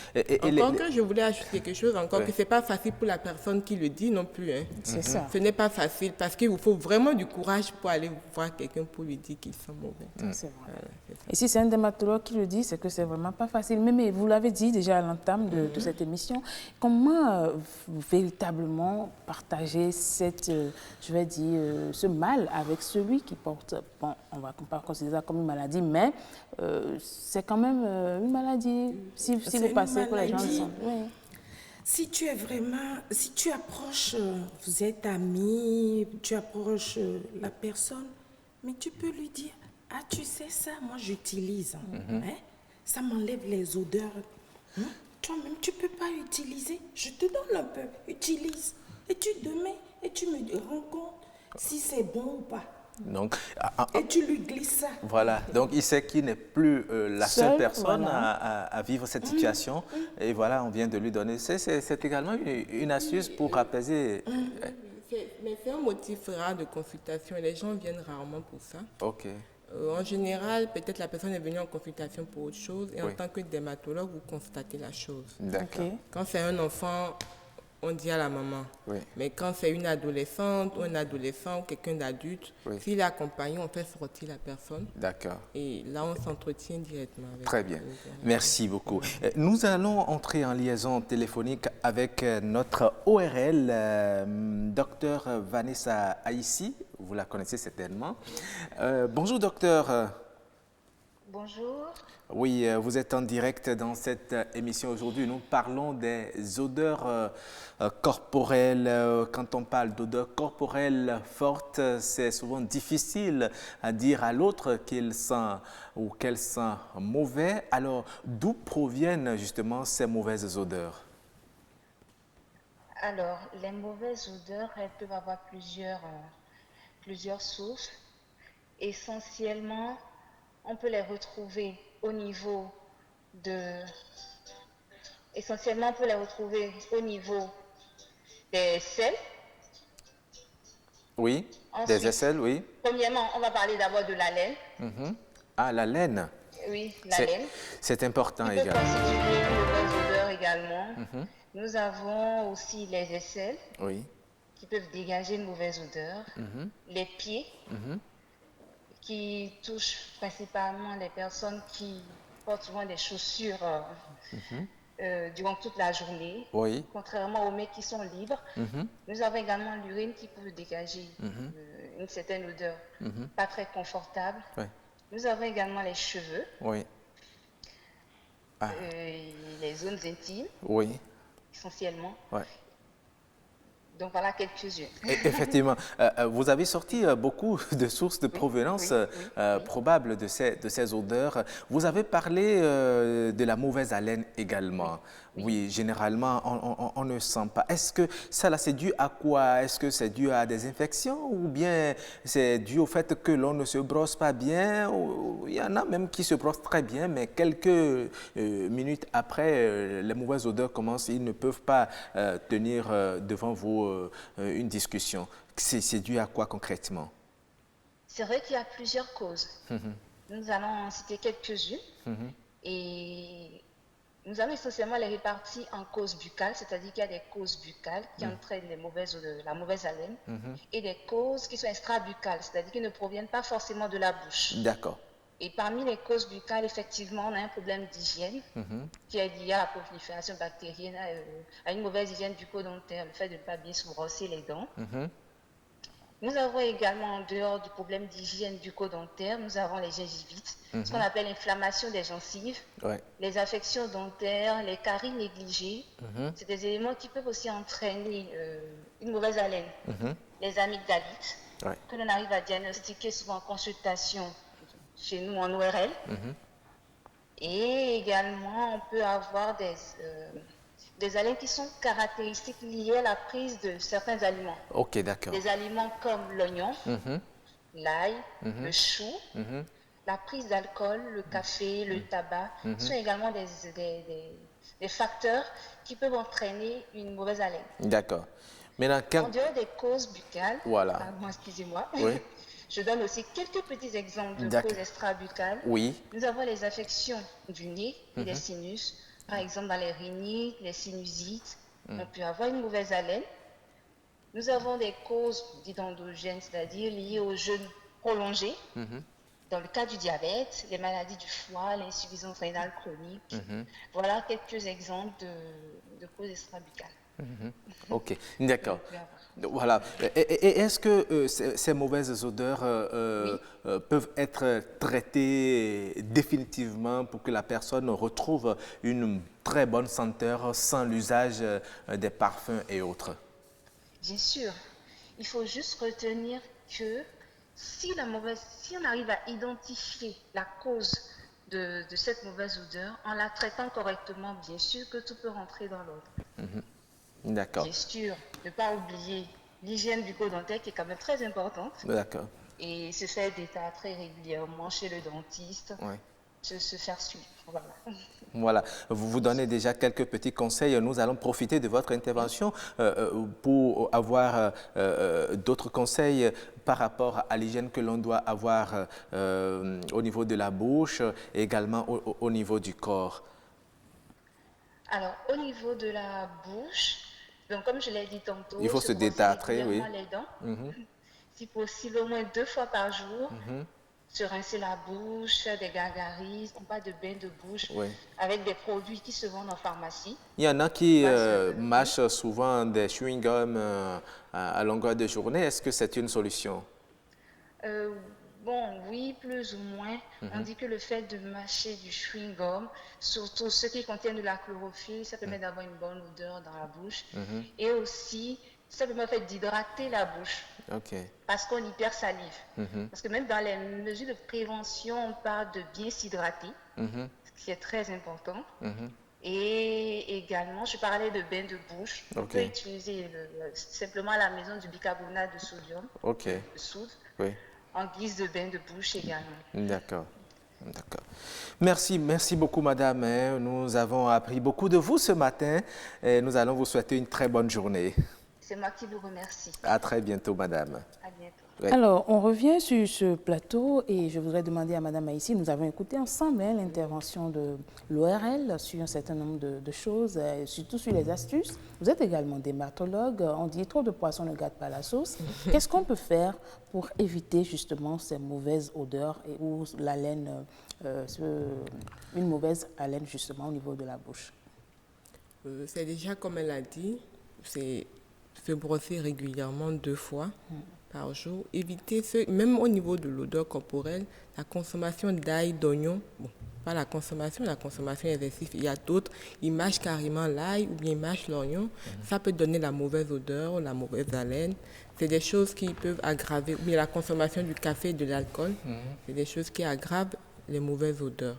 Encore que je voulais ajouter quelque chose, encore Ouais. que ce n'est pas facile pour la personne qui le dit non plus. Hein. C'est ça. Ce n'est pas facile parce qu'il vous faut vraiment du courage pour aller voir quelqu'un pour lui dire qu'il sent mauvais. C'est vrai. Et si c'est un dermatologue qui le dit, c'est que c'est vraiment pas facile. Mais vous l'avez dit déjà à l'entame de cette émission, comment vous véritablement partager cette, je vais dire, ce mal avec celui qui porte, bon, on va pas considérer ça comme une maladie, mais c'est quand même une maladie. Si C'est vous une passez pour les gens, maladie. oui. Si tu es vraiment, si tu approches, vous êtes amis, tu approches la personne, mais tu peux lui dire, ah tu sais ça, moi j'utilise, hein, ça m'enlève les odeurs. Hein? Toi-même tu peux pas utiliser, je te donne un peu, utilise. Et tu demain, et tu me rends compte si c'est bon ou pas. Donc, Et tu lui glisses ça. voilà, donc il sait qu'il n'est plus la seule personne voilà. à vivre cette situation. Et voilà, on vient de lui donner. C'est également une astuce pour apaiser. Mais c'est un motif rare de consultation et les gens viennent rarement pour ça. Ok. En général, peut-être la personne est venue en consultation pour autre chose et en Oui. tant que dermatologue, vous constatez la chose. D'accord. Ok. Quand c'est un enfant, on dit à la maman. Oui. Mais quand c'est une adolescente ou un adolescent ou quelqu'un d'adulte, Oui. s'il est accompagné, on fait sortir la personne. D'accord. Et là, on s'entretient directement avec Très bien. Merci beaucoup. Nous allons entrer en liaison téléphonique avec notre ORL, docteur Vanessa Aïssi. Vous la connaissez certainement. Bonjour, docteur. Bonjour. Oui, vous êtes en direct dans cette émission aujourd'hui. Nous parlons des odeurs corporelles. Quand on parle d'odeurs corporelles fortes, c'est souvent difficile à dire à l'autre qu'il sent ou qu'elle sent mauvais. Alors, d'où proviennent justement ces mauvaises odeurs? Alors, les mauvaises odeurs, elles peuvent avoir plusieurs sources. Essentiellement, on peut les retrouver au niveau des selles. Oui, Ensuite, des aisselles, oui. Premièrement, on va parler d'abord de la laine. Mhm. Ah, la laine. Oui, la laine. C'est important Qui peut également. constituer une mauvaise odeur également. Mhm. Nous avons aussi les aisselles Oui. qui peuvent dégager une mauvaise odeur. Mhm. Les pieds Mhm. qui touchent principalement les personnes qui portent souvent des chaussures durant toute la journée. Oui. Contrairement aux mecs qui sont libres. Mhm. Nous avons également l'urine qui peut dégager une certaine odeur pas très confortable. Ouais. Nous avons également les cheveux, Oui. les zones intimes Oui. essentiellement. Ouais. Donc voilà quelques-unes. Effectivement, vous avez sorti beaucoup de sources de provenance probables de ces odeurs. Vous avez parlé de la mauvaise haleine également. Oui, généralement, on ne sent pas. Est-ce que ça, là, c'est dû à quoi? Est-ce que c'est dû à des infections ou bien c'est dû au fait que l'on ne se brosse pas bien? Il y en a même qui se brossent très bien, mais quelques minutes après, les mauvaises odeurs commencent. Ils ne peuvent pas tenir devant vous une discussion. C'est dû à quoi concrètement? C'est vrai qu'il y a plusieurs causes. Nous allons en citer quelques-unes. Et nous allons essentiellement les répartir en causes buccales, c'est-à-dire qu'il y a des causes buccales qui entraînent les mauvaises odeurs, la mauvaise haleine, et des causes qui sont extra-buccales, c'est-à-dire qui ne proviennent pas forcément de la bouche. D'accord. Et parmi les causes buccales, effectivement, on a un problème d'hygiène qui est lié à la prolifération bactérienne, à une mauvaise hygiène bucco-dentaire, le fait de ne pas bien se brosser les dents. Nous avons également, en dehors du problème d'hygiène bucco-dentaire, nous avons les gingivites, ce qu'on appelle l'inflammation des gencives, les affections dentaires, les caries négligées. C'est des éléments qui peuvent aussi entraîner une mauvaise haleine. Les amygdalites, que l'on arrive à diagnostiquer souvent en consultation chez nous en ORL. Et également, on peut avoir des haleines qui sont caractéristiques liées à la prise de certains aliments. Ok, d'accord. Des aliments comme l'oignon, l'ail, le chou, la prise d'alcool, le café, le tabac sont également des facteurs qui peuvent entraîner une mauvaise haleine. D'accord. Maintenant, En dehors des causes buccales, voilà. pardon, excusez-moi, Oui. je donne aussi quelques petits exemples de D'accord. causes extra-buccales. Oui. Nous avons les affections du nez et des sinus, par exemple dans les rhinites, les sinusites. On peut avoir une mauvaise haleine. Nous avons des causes dites endogènes, c'est-à-dire liées au jeûne prolongé. Dans le cas du diabète, les maladies du foie, l'insuffisance rénale chronique. Voilà quelques exemples de causes extra-buccales. Ok, d'accord. Voilà. Et est-ce que ces mauvaises odeurs peuvent être traitées définitivement pour que la personne retrouve une très bonne senteur sans l'usage des parfums et autres? Bien sûr. Il faut juste retenir que si on arrive à identifier la cause de cette mauvaise odeur, en la traitant correctement, bien sûr que tout peut rentrer dans l'ordre. D'accord. Bien sûr, ne pas oublier l'hygiène bucco-dentaire qui est quand même très importante. D'accord. Et se faire détartrer régulièrement chez le dentiste, Ouais. se faire suivre. Voilà. Voilà, vous vous donnez déjà quelques petits conseils. Nous allons profiter de votre intervention pour avoir d'autres conseils par rapport à l'hygiène que l'on doit avoir au niveau de la bouche et également au niveau du corps. Alors, au niveau de la bouche, donc comme je l'ai dit tantôt, Il faut se brosser détartrer, oui. régulièrement les dents, si possible au moins 2 fois par jour. Se rincer la bouche, faire des gargarismes, pas de bain de bouche, Oui. avec des produits qui se vendent en pharmacie. Il y en a qui mâchent souvent des chewing-gums à longueur de journée. Est-ce que c'est une solution? Bon, oui, plus ou moins. On dit que le fait de mâcher du chewing-gum, surtout ceux qui contiennent de la chlorophylle, ça permet d'avoir une bonne odeur dans la bouche. Et aussi, ça permet en fait d'hydrater la bouche. Ok. Parce qu'on hypersalive. Parce que même dans les mesures de prévention, on parle de bien s'hydrater, ce qui est très important. Et également, je parlais de bain de bouche. On peut utiliser simplement à la maison du bicarbonate de sodium, de soude, en guise de bain de bouche également. D'accord. D'accord. Merci beaucoup, madame. Nous avons appris beaucoup de vous ce matin et nous allons vous souhaiter une très bonne journée. C'est moi qui vous remercie. À très bientôt, madame. À bientôt. Oui. Alors, on revient sur ce plateau et je voudrais demander à madame Aïssi, nous avons écouté ensemble l'intervention de l'ORL sur un certain nombre de choses, surtout sur les astuces. Vous êtes également dermatologue, on dit trop de poissons ne gâte pas la sauce. Qu'est-ce qu'on peut faire pour éviter justement ces mauvaises odeurs et ou l'haleine, une mauvaise haleine justement au niveau de la bouche? C'est déjà comme elle a dit, c'est se brosser régulièrement 2 fois par jour. Éviter, même au niveau de l'odeur corporelle, la consommation d'ail, d'oignon. Bon, pas la consommation excessive. Il y a d'autres, ils mâchent carrément l'ail ou bien ils mâchent l'oignon. Ça peut donner la mauvaise odeur, la mauvaise haleine. C'est des choses qui peuvent aggraver. Ou bien la consommation du café et de l'alcool, c'est des choses qui aggravent les mauvaises odeurs.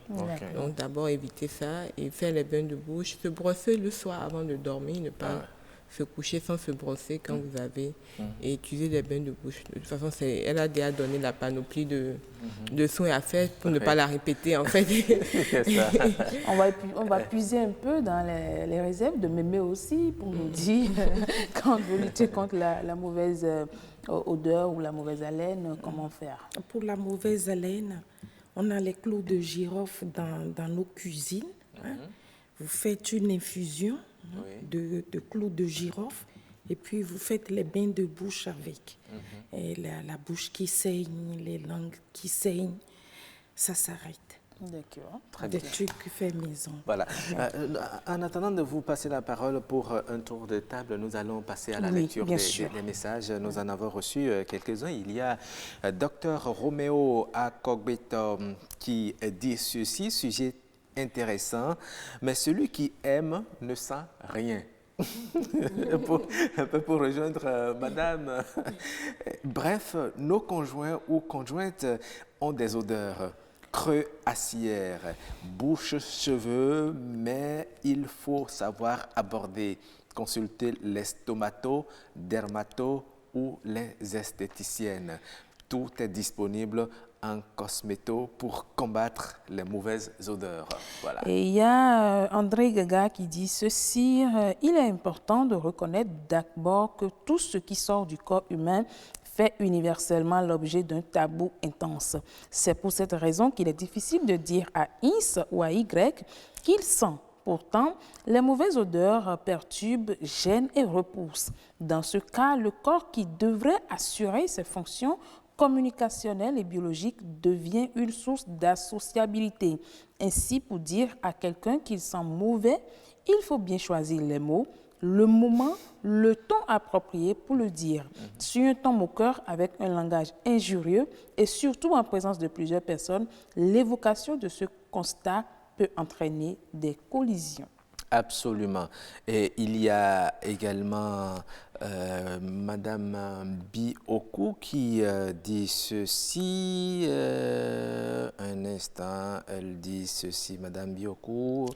Donc d'abord éviter ça et faire les bains de bouche. Se brosser le soir avant de dormir, ne pas se coucher sans se brosser quand vous avez et utiliser des bains de bouche. De toute façon, elle a déjà donné la panoplie de soins à faire pour ne pas la répéter en fait. On va puiser un peu dans les réserves de Mémé aussi pour nous dire quand vous luttez contre la mauvaise odeur ou la mauvaise haleine, comment faire? Pour la mauvaise haleine, on a les clous de girofle dans nos cuisines. Vous faites une infusion de clous de girofle et puis vous faites les bains de bouche avec. Et la bouche qui saigne, les langues qui saignent, ça s'arrête. D'accord. Très Des bien. trucs faits maison. Voilà. En attendant de vous passer la parole pour un tour de table, nous allons passer à la lecture des messages. Nous en avons reçu quelques-uns. Il y a Dr Roméo Akogbeto qui dit ceci, sujet intéressant, mais celui qui aime ne sent rien. Un peu pour rejoindre madame. Bref, nos conjoints ou conjointes ont des odeurs. Creux aciaire, bouche, cheveux, mais il faut savoir aborder. Consulter les stomatos, dermatos ou les esthéticiennes. Tout est disponible un cosméto pour combattre les mauvaises odeurs. Voilà. Et il y a André Gaga qui dit ceci, il est important de reconnaître d'abord que tout ce qui sort du corps humain fait universellement l'objet d'un tabou intense. C'est pour cette raison qu'il est difficile de dire à X ou à Y qu'il sent. Pourtant, les mauvaises odeurs perturbent, gênent et repoussent. Dans ce cas, le corps qui devrait assurer ses fonctions communicationnelles et biologiques devient une source d'associabilité. Ainsi, pour dire à quelqu'un qu'il sent mauvais, il faut bien choisir les mots, le moment, le ton approprié pour le dire. Sur un ton moqueur avec un langage injurieux et surtout en présence de plusieurs personnes, l'évocation de ce constat peut entraîner des collisions. Absolument. Et il y a également Madame Bioku qui dit ceci. Un instant, elle dit ceci, Madame Bioku.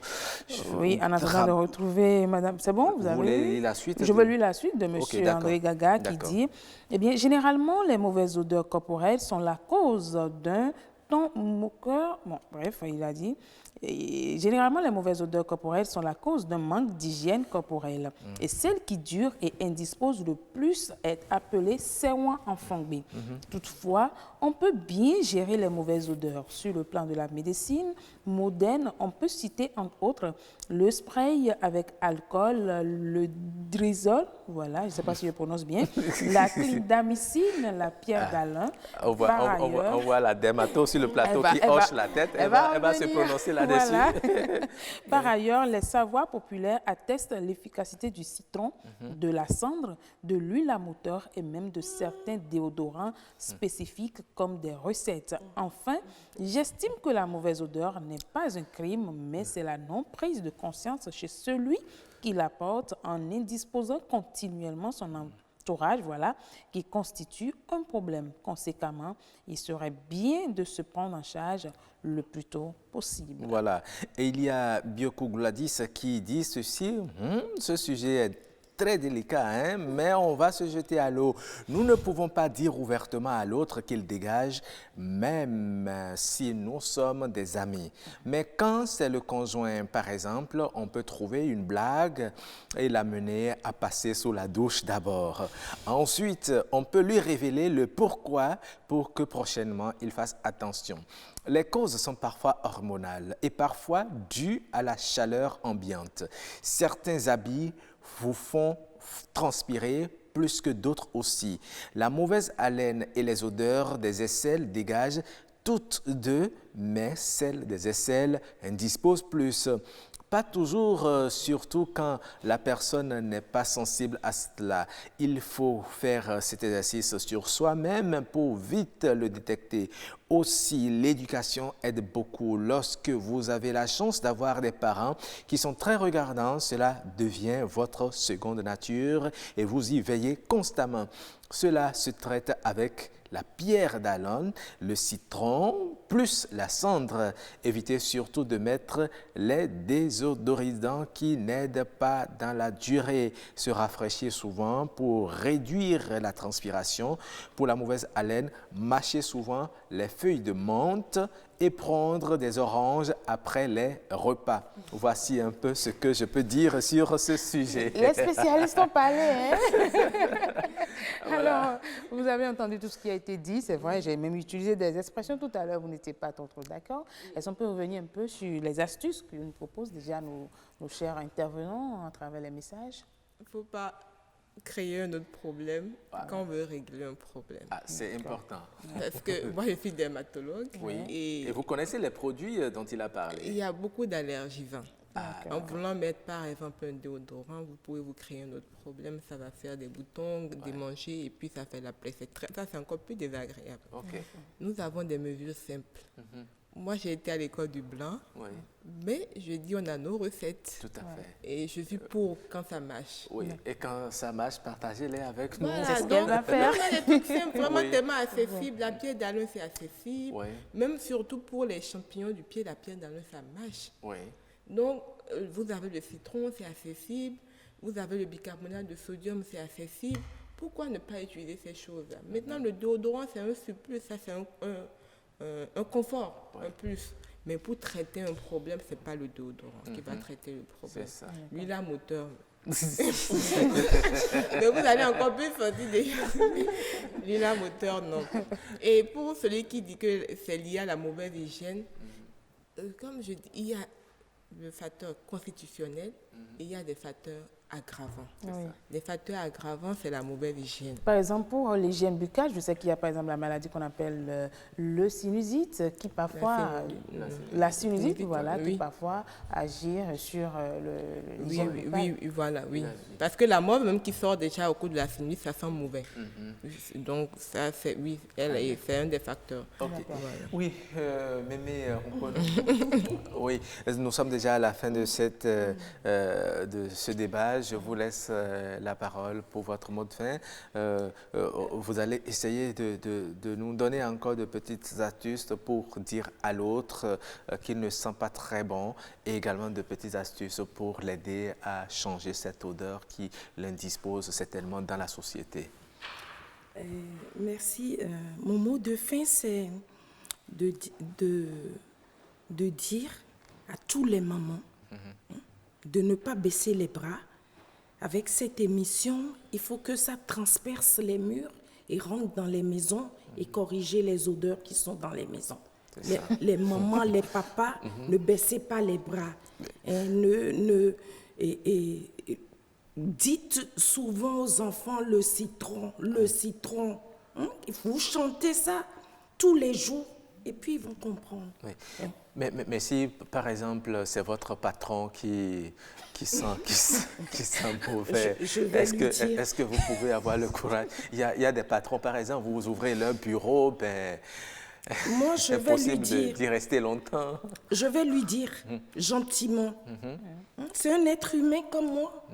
Oui, en attendant de retrouver Madame. C'est bon, vous avez voulez lire la suite? Je veux lire la suite de Monsieur Okay, André Gaga qui dit eh bien, généralement, les mauvaises odeurs corporelles sont la cause d'un ton moqueur. Bon, bref, il a dit. Et généralement, les mauvaises odeurs corporelles sont la cause d'un manque d'hygiène corporelle. Et celle qui dure et indispose le plus est appelée sewa en fangbi. Toutefois, on peut bien gérer les mauvaises odeurs. Sur le plan de la médecine moderne, on peut citer entre autres le spray avec alcool, le drizol, voilà, je ne sais pas si je prononce bien, la clindamycine, la pierre d'Alain. On voit la dermato sur le plateau qui hoche la tête, elle va se prononcer là-dessus. Voilà. Par ailleurs, les savoirs populaires attestent l'efficacité du citron, de la cendre, de l'huile à moteur et même de certains déodorants spécifiques comme des recettes. Enfin, j'estime que la mauvaise odeur n'est pas un crime, mais c'est la non-prise de conscience chez celui qui la porte en indisposant continuellement son entourage, voilà, qui constitue un problème. Conséquemment, il serait bien de se prendre en charge le plus tôt possible. Voilà. Et il y a Bioku Gladys qui dit ceci, ce sujet est très délicat, hein, mais on va se jeter à l'eau. Nous ne pouvons pas dire ouvertement à l'autre qu'il dégage, même si nous sommes des amis. Mais quand c'est le conjoint, par exemple, on peut trouver une blague et l'amener à passer sous la douche d'abord. Ensuite, on peut lui révéler le pourquoi pour que prochainement il fasse attention. Les causes sont parfois hormonales et parfois dues à la chaleur ambiante. Certains habits vous font transpirer plus que d'autres aussi. La mauvaise haleine et les odeurs des aisselles dégagent toutes deux, mais celle des aisselles indispose plus. Pas toujours, surtout quand la personne n'est pas sensible à cela. Il faut faire cet exercice sur soi-même pour vite le détecter. Aussi, l'éducation aide beaucoup. Lorsque vous avez la chance d'avoir des parents qui sont très regardants, cela devient votre seconde nature et vous y veillez constamment. Cela se traite avec la pierre d'Alain, le citron, plus la cendre. Évitez surtout de mettre les désodorisants qui n'aident pas dans la durée. Se rafraîchir souvent pour réduire la transpiration. Pour la mauvaise haleine, mâchez souvent les feuilles de menthe et prendre des oranges après les repas. Voici un peu ce que je peux dire sur ce sujet. Les spécialistes ont parlé. Hein? Voilà. Alors, vous avez entendu tout ce qui a été dit, c'est vrai, j'ai même utilisé des expressions tout à l'heure, vous n'étiez pas trop d'accord. Est-ce qu'on peut revenir un peu sur les astuces que nous proposent déjà nos chers intervenants à travers les messages? Il ne faut pas créer un autre problème quand on veut régler un problème. Ah, c'est important. Parce que moi, je suis dermatologue. Oui. Et vous connaissez les produits dont il a parlé? Il y a beaucoup d'allergivants. En voulant mettre par exemple un déodorant, vous pouvez vous créer un autre problème. Ça va faire des boutons, des manchés et puis ça fait la plaie. Ça, c'est encore plus désagréable. Nous avons des mesures simples. Moi, j'ai été à l'école du blanc, mais je dis on a nos recettes. Tout à fait. Et je suis pour quand ça marche. Oui, et quand ça marche, partagez-les avec nous. Voilà, c'est ce qu'elle va faire. Des trucs simples, vraiment tellement accessible. La pierre d'Alain, c'est accessible. Même surtout pour les champignons du pied, la pierre d'Alain, ça marche. Donc, vous avez le citron, c'est accessible. Vous avez le bicarbonate de sodium, c'est accessible. Pourquoi ne pas utiliser ces choses-là? Maintenant, le déodorant, c'est un surplus. Ça, c'est un confort, un plus. Mais pour traiter un problème, ce n'est pas le déodorant qui va traiter le problème. C'est ça. L'huile à moteur. Mais vous allez encore plus sortir déjà. L'huile à moteur, non. Et pour celui qui dit que c'est lié à la mauvaise hygiène, comme je dis, il y a le facteur constitutionnel et il y a des facteurs aggravants. Oui. Les facteurs aggravants, c'est la mauvaise hygiène. Par exemple, pour l'hygiène buccale, je sais qu'il y a par exemple la maladie qu'on appelle le sinusite, qui parfois, la sinusite, voilà, qui parfois agit sur l'hygiène buccale. Oui, voilà, oui. Parce que la mauve même qui sort déjà au cours de la sinusite, ça sent mauvais. Donc ça, c'est c'est un des facteurs. Okay. Voilà. Oui, Mémé, oui, nous sommes déjà à la fin de de ce débat. Je vous laisse la parole pour votre mot de fin. Vous allez essayer de nous donner encore de petites astuces pour dire à l'autre qu'il ne sent pas très bon et également de petites astuces pour l'aider à changer cette odeur qui l'indispose certainement dans la société. Merci. Mon mot de fin, c'est de dire à tous les mamans de ne pas baisser les bras. Avec cette émission, il faut que ça transperce les murs et rentre dans les maisons et corriger les odeurs qui sont dans les maisons. Les mamans, les papas, ne baissez pas les bras. Dites souvent aux enfants le citron. Il faut chanter ça tous les jours et puis ils vont comprendre. Oui. Mais si, par exemple, c'est votre patron qui sent mauvais, est-ce que vous pouvez avoir le courage? Il y a des patrons, par exemple, vous ouvrez leur bureau, moi, je vais lui dire, d'y rester longtemps. Je vais lui dire gentiment. C'est un être humain comme moi.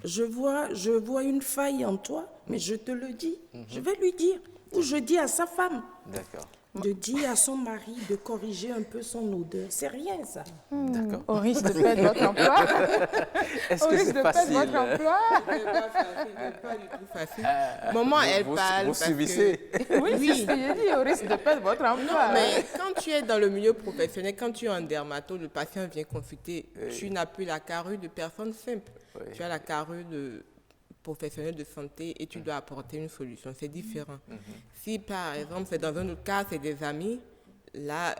Je vois une faille en toi, mais je te le dis. Je vais lui dire. Ou je dis à sa femme. D'accord. De dire à son mari de corriger un peu son odeur. C'est rien, ça. D'accord. Au risque de perdre votre emploi. Est-ce que c'est facile? Votre emploi. C'est pas du tout facile. Maman, elle parle. Vous subissez. Oui, c'est ce que j'ai dit, au risque de perdre votre emploi. Non, mais quand tu es dans le milieu professionnel, quand tu es un dermato, le patient vient consulter, tu n'as plus la carrure de personne simple. Tu as la carrure de professionnel de santé et tu dois apporter une solution. C'est différent. Si, par exemple, c'est dans un autre cas, c'est des amis, là,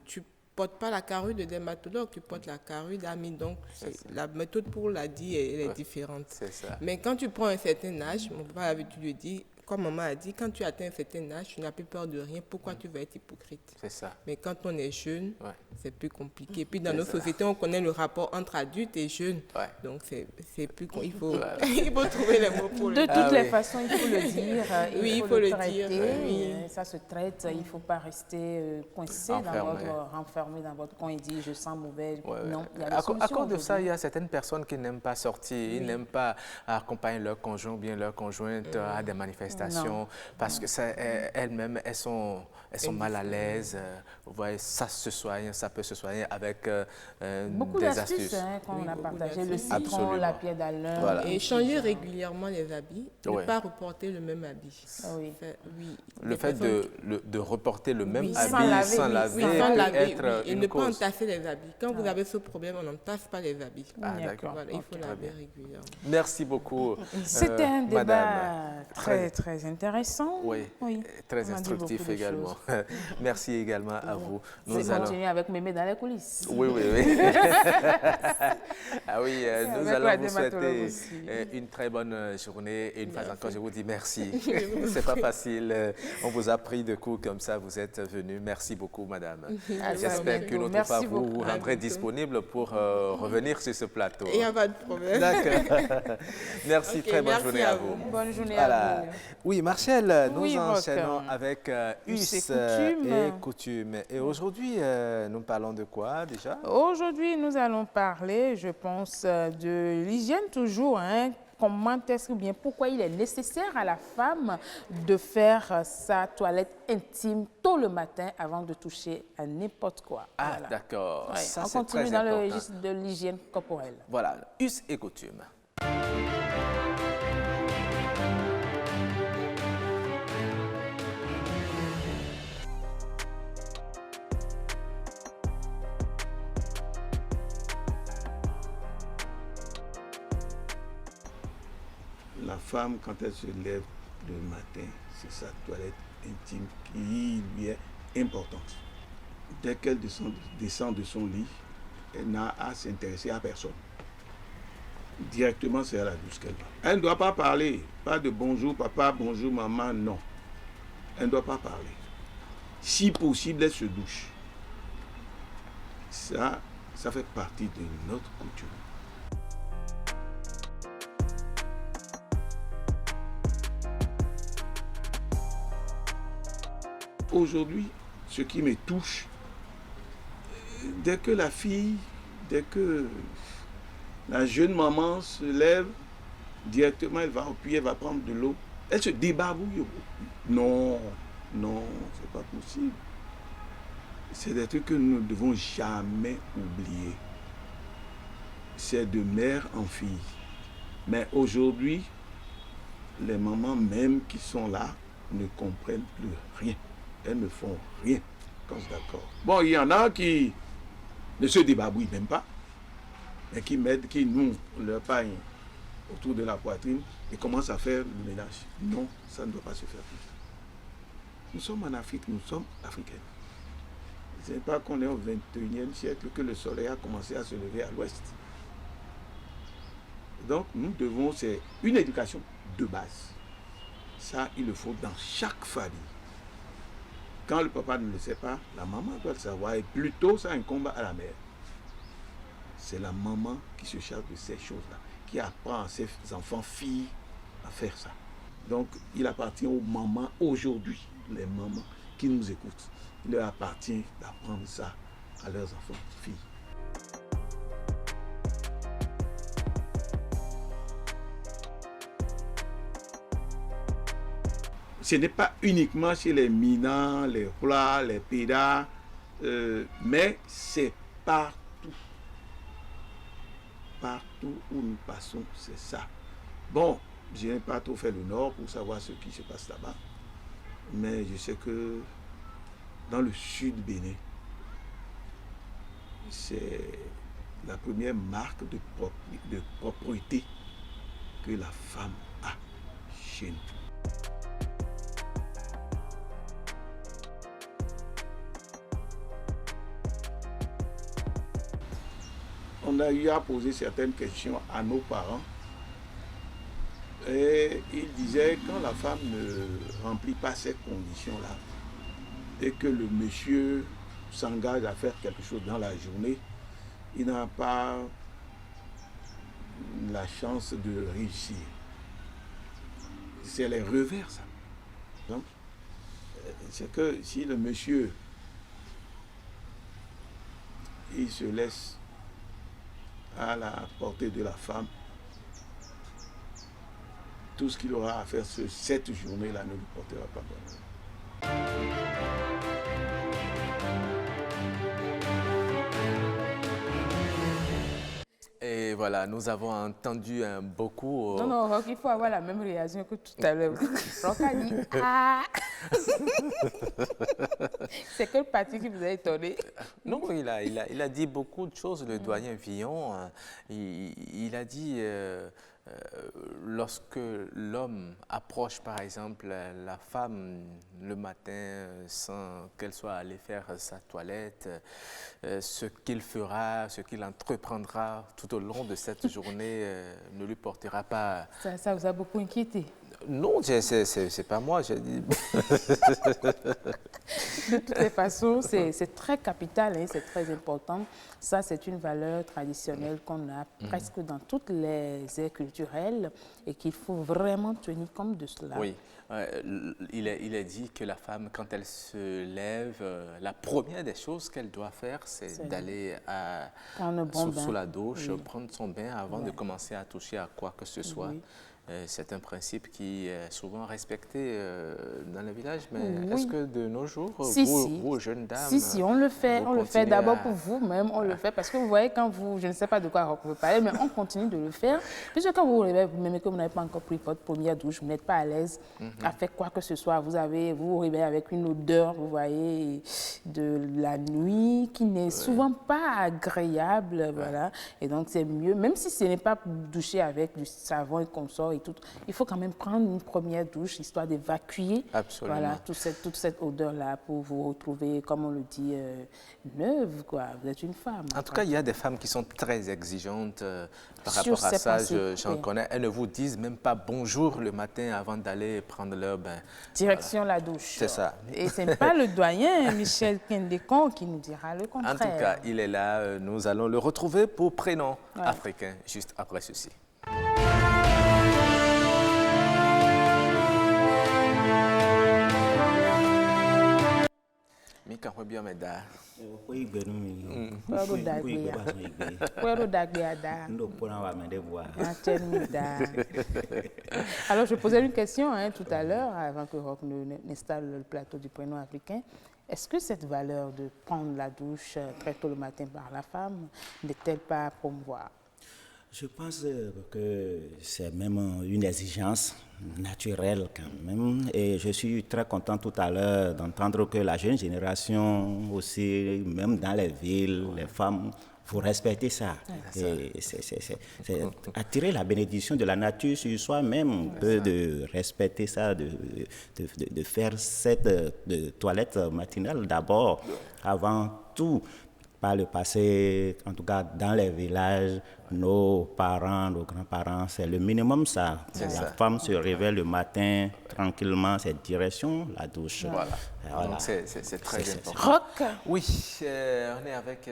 tu ne portes pas la carrure de dermatologue, tu portes la carrure d'amis. Donc, la méthode pour la dire, elle est différente. C'est ça. Mais quand tu prends un certain âge, mon papa avait dû lui dire, comme maman a dit, quand tu atteins un certain âge, tu n'as plus peur de rien. Pourquoi tu vas être hypocrite? C'est ça. Mais quand on est jeune, c'est plus compliqué. Et puis dans nos sociétés, on connaît le rapport entre adultes et jeunes. Donc c'est plus il faut trouver les mots pour le dire. De toutes les façons, il faut le dire. Il faut le traiter. dire. Ça se traite. Il ne faut pas rester coincé, renfermé dans votre coin et dire je sens mauvais. Non, il y a des solutions. À cause de ça, il y a certaines personnes qui n'aiment pas sortir, ils n'aiment pas accompagner leur conjoint ou bien leur conjointe à des manifestations. Parce que elles-mêmes, elles sont mal à l'aise. Vous voyez, ça peut se soigner avec beaucoup des astuces qu'on a partagées. Le citron, la pierre d'Alain. Voilà. Et changer régulièrement les habits, ne pas reporter le même habit. Le fait de reporter le même habit sans laver et ne pas entasser les habits. Quand vous avez ce problème, on n'entasse pas les habits. D'accord. Il faut laver régulièrement. Merci beaucoup. C'était un débat très intéressant. Oui, très instructif également. Merci également à vous. Nous allons continuer avec Mémé dans les coulisses. Oui. Nous allons vous souhaiter une très bonne journée et une fois encore, je vous dis merci. C'est pas facile. On vous a pris de coups comme ça, vous êtes venus. Merci beaucoup, madame. J'espère qu'une autre fois, vous vous rendrez disponible pour revenir sur ce plateau. Il n'y a pas de problème. D'accord. Merci, très bonne journée à vous. Bonne journée à vous. Oui, Marcel, nous enchaînons avec Us et coutume. Et aujourd'hui, nous parlons de quoi déjà? Aujourd'hui, nous allons parler, je pense, de l'hygiène toujours. Comment est-ce ou bien pourquoi il est nécessaire à la femme de faire sa toilette intime tôt le matin avant de toucher à n'importe quoi. Ah, voilà. D'accord. On continue dans le registre de l'hygiène corporelle. Voilà, Us et coutume. la femme, quand elle se lève le matin, c'est sa toilette intime qui lui est importante. Dès qu'elle descend de son lit, elle n'a à s'intéresser à personne. Directement, c'est à la douche qu'elle va. Elle ne doit pas parler, pas de bonjour papa, bonjour maman, non. Elle ne doit pas parler. Si possible, elle se douche. Ça fait partie de notre coutume. Aujourd'hui, ce qui me touche, dès que la jeune maman se lève, directement elle va au puits, elle va prendre de l'eau, elle se débarbouille. Non, c'est pas possible. C'est des trucs que nous ne devons jamais oublier. C'est de mère en fille. Mais aujourd'hui, les mamans même qui sont là ne comprennent plus rien. Elles ne font rien. Quand c'est d'accord. Bon, il y en a qui ne se débarbouillent même pas, mais qui nouent leur pagne autour de la poitrine et commencent à faire le ménage. Non, ça ne doit pas se faire plus. Nous sommes en Afrique, nous sommes africains. Ce n'est pas qu'on est au XXIe siècle que le soleil a commencé à se lever à l'ouest. Donc nous devons, c'est une éducation de base. Ça, il le faut dans chaque famille. Quand le papa ne le sait pas, la maman doit le savoir. Et plutôt, ça incombe à la mère. C'est la maman qui se charge de ces choses-là, qui apprend à ses enfants filles à faire ça. Donc, il appartient aux mamans aujourd'hui, les mamans qui nous écoutent, il leur appartient d'apprendre ça à leurs enfants filles. Ce n'est pas uniquement chez les Minans, les Hula, les Pédas, mais c'est partout. Partout où nous passons, c'est ça. Bon, je n'ai pas trop fait le nord pour savoir ce qui se passe là-bas, mais je sais que dans le sud Bénin, c'est la première marque de propriété que la femme a chez nous. On a eu à poser certaines questions à nos parents. Et ils disaient quand la femme ne remplit pas ces conditions-là et que le monsieur s'engage à faire quelque chose dans la journée, il n'a pas la chance de réussir. C'est les revers, ça. Donc, c'est que si le monsieur, il se laisse à la portée de la femme, tout ce qu'il aura à faire cette journée-là ne lui portera pas bonheur. Et voilà, nous avons entendu beaucoup... Non, Rock, il faut avoir la même réaction que tout à l'heure. Rock a dit « Ah !» C'est quelle partie qui vous a étonné? Non, il a dit beaucoup de choses, le doyen Villon. Il a dit... lorsque l'homme approche, par exemple, la femme le matin sans qu'elle soit allée faire sa toilette, ce qu'il fera, ce qu'il entreprendra tout au long de cette journée ne lui portera pas... Ça vous a beaucoup inquiété? Non, c'est pas moi, j'ai dit. De toutes les façons, c'est très capital, hein, c'est très important. Ça, c'est une valeur traditionnelle qu'on a presque dans toutes les aires culturelles et qu'il faut vraiment tenir compte de cela. Oui, il est dit que la femme, quand elle se lève, la première des choses qu'elle doit faire, c'est d'aller sous la douche, prendre son bain avant de commencer à toucher à quoi que ce soit. Oui. C'est un principe qui est souvent respecté dans le village, mais est-ce que de nos jours, vous, jeunes dames... Si, on le fait d'abord pour vous-même, on le fait parce que vous voyez, quand vous, je ne sais pas de quoi vous parlez, mais on continue de le faire, puisque quand vous vous réveillez, même que vous n'avez pas encore pris votre première douche, vous n'êtes pas à l'aise à faire quoi que ce soit, vous vous réveillez avec une odeur, vous voyez, de la nuit qui n'est souvent pas agréable, voilà, et donc c'est mieux, même si ce n'est pas doucher avec du savon et consort, et tout. Il faut quand même prendre une première douche, histoire d'évacuer voilà, toute cette odeur-là pour vous retrouver, comme on le dit, neuve, quoi. Vous êtes une femme. En tout cas, il y a des femmes qui sont très exigeantes par rapport à ça. J'en connais. Elles ne vous disent même pas bonjour le matin avant d'aller prendre leur bain. Direction la douche. C'est ça. Et ce n'est pas le doyen Michel Kendekon qui nous dira le contraire. En tout cas, il est là. Nous allons le retrouver pour prénom africain, juste après ceci. Mika bien meda. Alors, je posais une question tout à l'heure, avant que Roch n'installe le plateau du prénom africain. Est-ce que cette valeur de prendre la douche très tôt le matin par la femme n'est-elle pas à promouvoir? Je pense que c'est même une exigence naturelle quand même. Et je suis très content tout à l'heure d'entendre que la jeune génération aussi, même dans les villes, les femmes, vous respectez ça. C'est attirer la bénédiction de la nature sur soi-même, de respecter ça, de faire cette toilette matinale d'abord, avant tout. Par le passé, en tout cas dans les villages, nos parents, nos grands-parents, c'est le minimum ça. La femme se réveille le matin tranquillement, c'est direction la douche. Voilà. Donc c'est très important. Roch. Oui, on est avec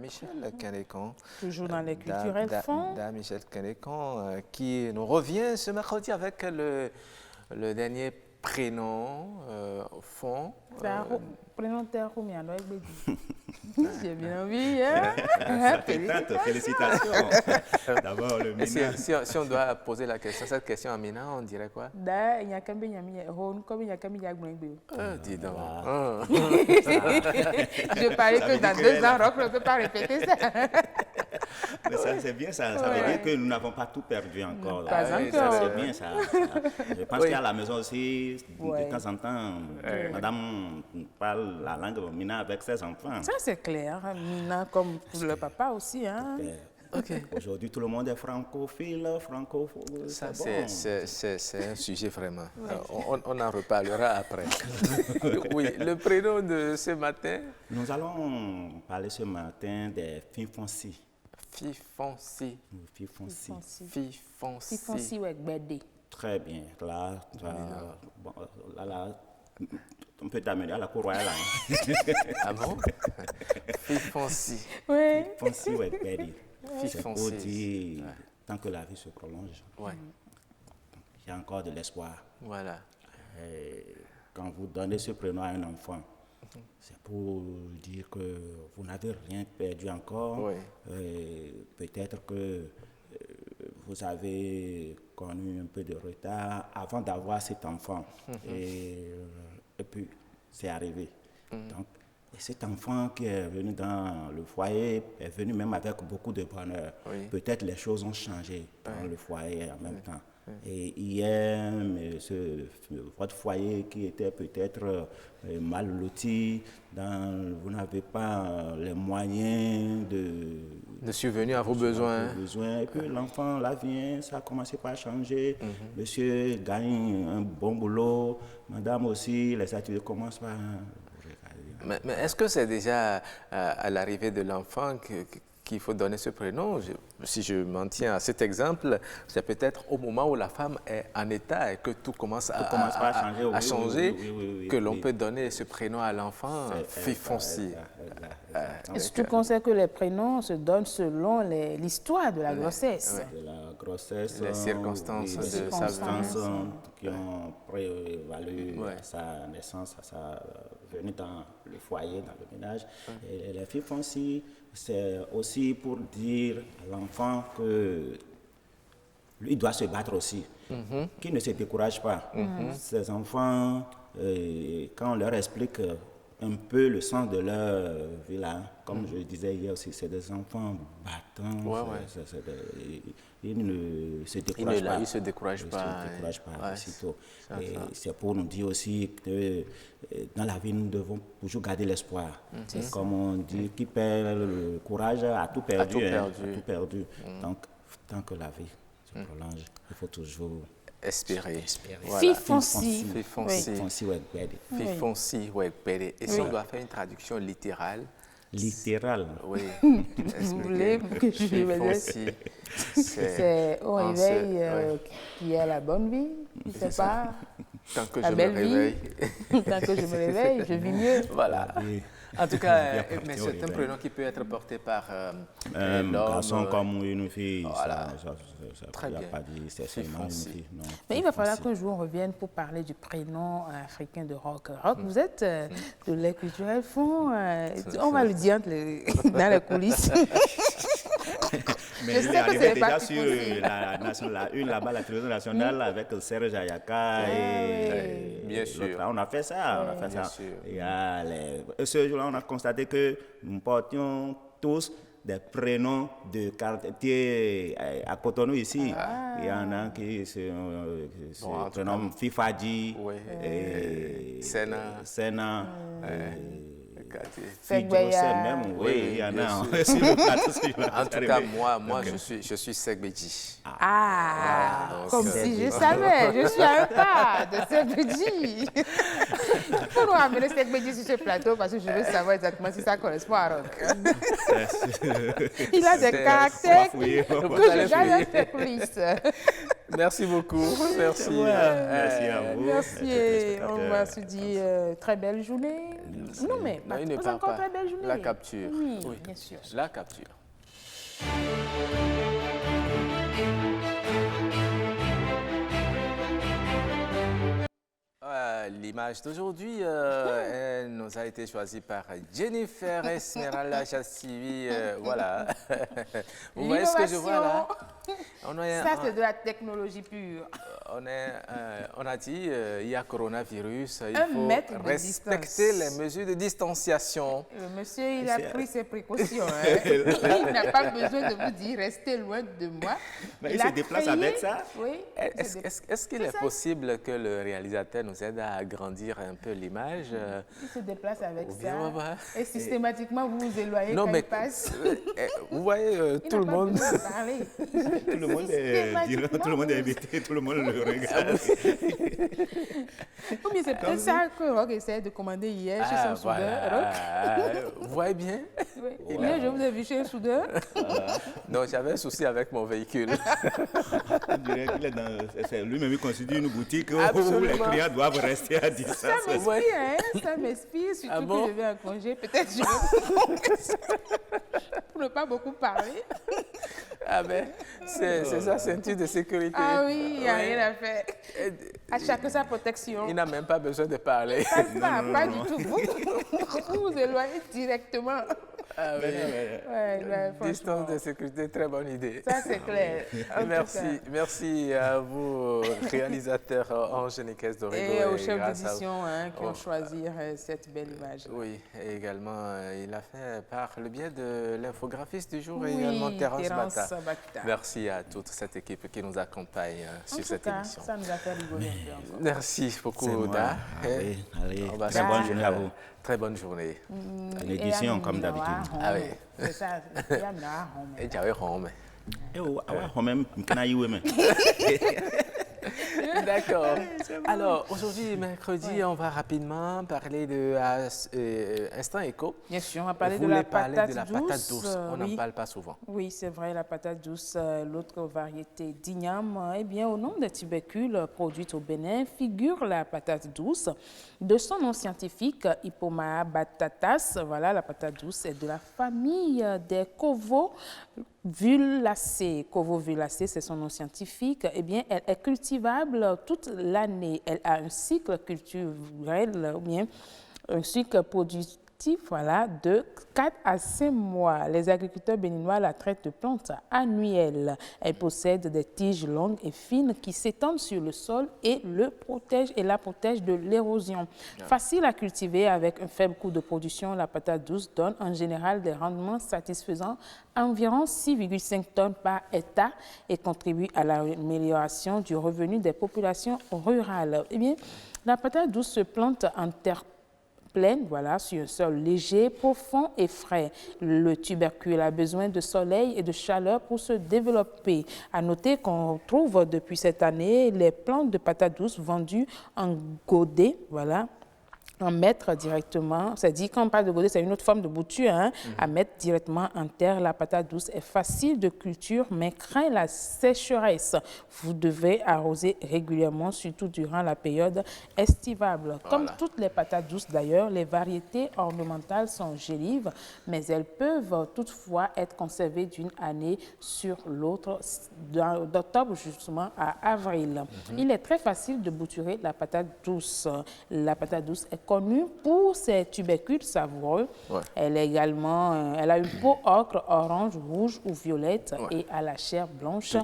Michel Kendekon. Toujours dans les culturels fonds. Michel Kendekon qui nous revient ce mercredi avec le dernier prénom fond. Prénom Terroumi, alors j'ai bien envie. Félicitations. D'abord, le Mina. Si on doit poser cette question à Mina, on dirait quoi? Dis donc. Je parlais que dans 2 ans, Roch ne peut pas répéter ça. Mais ça, c'est bien ça. Ça veut dire que nous n'avons pas tout perdu encore. Pas encore. C'est bien ça. Je pense qu'à la maison aussi, de temps en temps, madame parle la langue Mina avec ses enfants. Ça, c'est clair. Mina, comme le papa aussi. Hein? Aujourd'hui, tout le monde est francophile, francophone. Ça, c'est un sujet vraiment. On en reparlera après. Oui, le prénom de ce matin? Nous allons parler ce matin des Fifonsi. Fifonsi. Fifonsi. Fifonsi. Fifonsi ou Gbede. Très bien. Là, on peut t'amener à la cour royale. Ah bon? Fifonsi. Oui. Fifonsi ou Gbede. C'est pour dire, tant que la vie se prolonge, il y a encore de l'espoir. Voilà. Quand vous donnez ce prénom à un enfant, c'est pour dire que vous n'avez rien perdu encore. Peut-être que vous avez connu un peu de retard avant d'avoir cet enfant. Et puis, c'est arrivé. Donc, et cet enfant qui est venu dans le foyer est venu même avec beaucoup de bonheur. Peut-être les choses ont changé dans le foyer en même temps. Et hier, votre foyer qui était peut-être mal loti, vous n'avez pas les moyens de subvenir à vos besoins. Et puis l'enfant, là, vient, ça a commencé par changer. Monsieur gagne un bon boulot, madame aussi, les activités commencent par... Mais est-ce que c'est déjà à l'arrivée de l'enfant qu'il faut donner ce prénom? Si je m'en tiens à cet exemple, c'est peut-être au moment où la femme est en état et que tout commence à changer, que l'on peut donner ce prénom à l'enfant, Fifonsi. Est-ce que tu conseilles que les prénoms se donnent selon l'histoire de la grossesse? De la grossesse, les circonstances de sa vie qui ont prévalu à sa naissance, à sa venue dans le foyer, dans le ménage. Et les Fifonsi, c'est aussi pour dire à l'enfant que lui doit se battre aussi, qu'il ne se décourage pas. Ces enfants, quand on leur explique un peu le sens de leur vie là, comme je le disais hier aussi, c'est des enfants battants. Ils ne se découragent pas. Ils ne se découragent pas. Aussitôt. Et c'est pour nous dire aussi que dans la vie, nous devons toujours garder l'espoir. Comme on dit, qui perd le courage a tout perdu. Donc, tant que la vie prolonge. Il faut toujours espérer. Voilà. Fifonsi. Fifonsi, ouais, bête. Fifonsi, ouais, bête. Et si on doit faire une traduction littérale? Littérale. Oui. Vous voulez que je Fifonsi. C'est au réveil qu'il y a la bonne vie, je ne sais pas. Tant que la je me belle réveille. Vie. Tant que je me réveille, je vis mieux. Voilà. En tout cas, mais c'est un prénom qui peut être porté par un garçon comme une fille. Voilà. Très bien. Pas dit, c'est seulement une fille. Non, mais il va falloir qu'un jour on revienne pour parler du prénom africain de Roch. Roch, vous êtes de l'air culturel fond. On va le dire dans les coulisses. Mais il est arrivé déjà sur la une là-bas, la télévision nationale, avec Serge Ayaka. Bien sûr. On a fait ça. Et ce jour-là, on a constaté que nous portions tous des prénoms de quartier à Cotonou ici. Il y en a qui se prénomment Fifadji, Sena. Même, oui, il y en a sur le plateau. En tout cas, moi je suis Segbedji. Comme si je savais, je suis un pas de Segbedji. Il faut nous ramener Segbedji sur ce plateau parce que je veux savoir exactement si ça correspond à Roch. Il a des caractères que je garde un peu plus. Merci beaucoup. Merci. Merci à vous. Merci. On va se dire très belle journée. Non, mais il ne pas part encore pas. très belle journée. La capture. Oui, bien sûr. La capture. L'image d'aujourd'hui nous a été choisie par Jennifer Esmeralda Chassivi. Voilà. Vous voyez ce que je vois là? Ça, c'est de la technologie pure. On a dit il y a coronavirus, il faut respecter les mesures de distanciation. Le monsieur, il a pris ses précautions. Hein. Il n'a pas besoin de vous dire restez loin de moi. Mais il se déplace avec ça? Oui. Est-ce qu'il est possible que le réalisateur nous aide à agrandir un peu l'image? Il se déplace avec ça. Ouais. Et systématiquement, vous vous éloignez quand il passe. Vous voyez, tout le monde... Tout le monde est invité, tout le monde le regarde. Oui, mais c'est peut-être ça que Roch essaie de commander hier chez son soudeur. Vous voyez bien? Oui. Hier, je vous ai vu chez un soudeur. Non, j'avais un souci avec mon véhicule. On dirait qu'il est dans... C'est lui-même qui constitue une boutique où les clients doivent rester à distance. Ça m'inspire, surtout que je vais en congé. Peut-être je vais... pour ne pas beaucoup parler. Ah ben, c'est sa ceinture de sécurité. Ah oui, il n'y a rien à faire. À chacun sa protection. Il n'a même pas besoin de parler. Pas du tout. Vous vous éloignez directement. Ah oui. Distance de sécurité, très bonne idée. Ça, c'est clair. Merci à vous, réalisateurs Angélique Dorigo. Et aux chefs d'édition qui ont choisi cette belle image. Oui, et également, il a fait par le biais de l'infographiste du jour et également Terence Bata. Merci à toute cette équipe qui nous accompagne sur cette émission. Ça nous a fait rigoler un peu encore. Merci beaucoup, Da. Allez, très bonne journée à vous. Très bonne journée. Une édition comme d'habitude. Ah oui. C'est ça, il y a un Et j'avais home. D'accord. Alors, aujourd'hui, mercredi, on va rapidement parler de Instant Éco. Bien sûr, on va parler de la patate douce. On n'en parle pas souvent. Oui, c'est vrai, la patate douce, l'autre variété d'igname. Eh bien, au nom des tubercules produites au Bénin, figure la patate douce. De son nom scientifique, Hippomea batatas, voilà, la patate douce est de la famille des Covovulacées. Covovulacées, c'est son nom scientifique. Eh bien, elle est cultivable toute l'année. Elle a un cycle culturel, ou bien un cycle productif, voilà, de 4 à 5 mois. Les agriculteurs béninois la traitent de plante annuelle. Elle possède des tiges longues et fines qui s'étendent sur le sol et la protègent de l'érosion. Facile à cultiver avec un faible coût de production, la patate douce donne en général des rendements satisfaisants, environ 6,5 tonnes par hectare, et contribue à l'amélioration du revenu des populations rurales. Eh bien, la patate douce se plante en terre plaine, voilà, sur un sol léger, profond et frais. Le tubercule a besoin de soleil et de chaleur pour se développer. À noter qu'on trouve depuis cette année les plantes de patates douces vendues en godet, voilà, en mettre directement, c'est-à-dire quand on parle de godet, c'est une autre forme de bouture, hein, à mettre directement en terre. La patate douce est facile de culture, mais craint la sécheresse. Vous devez arroser régulièrement, surtout durant la période estivale. Comme toutes les patates douces d'ailleurs, les variétés ornementales sont gélives, mais elles peuvent toutefois être conservées d'une année sur l'autre, d'octobre justement à avril. Il est très facile de bouturer la patate douce. La patate douce est connue pour ses tubercules savoureux. Elle est également, elle a une peau ocre, orange, rouge ou violette et à la chair blanche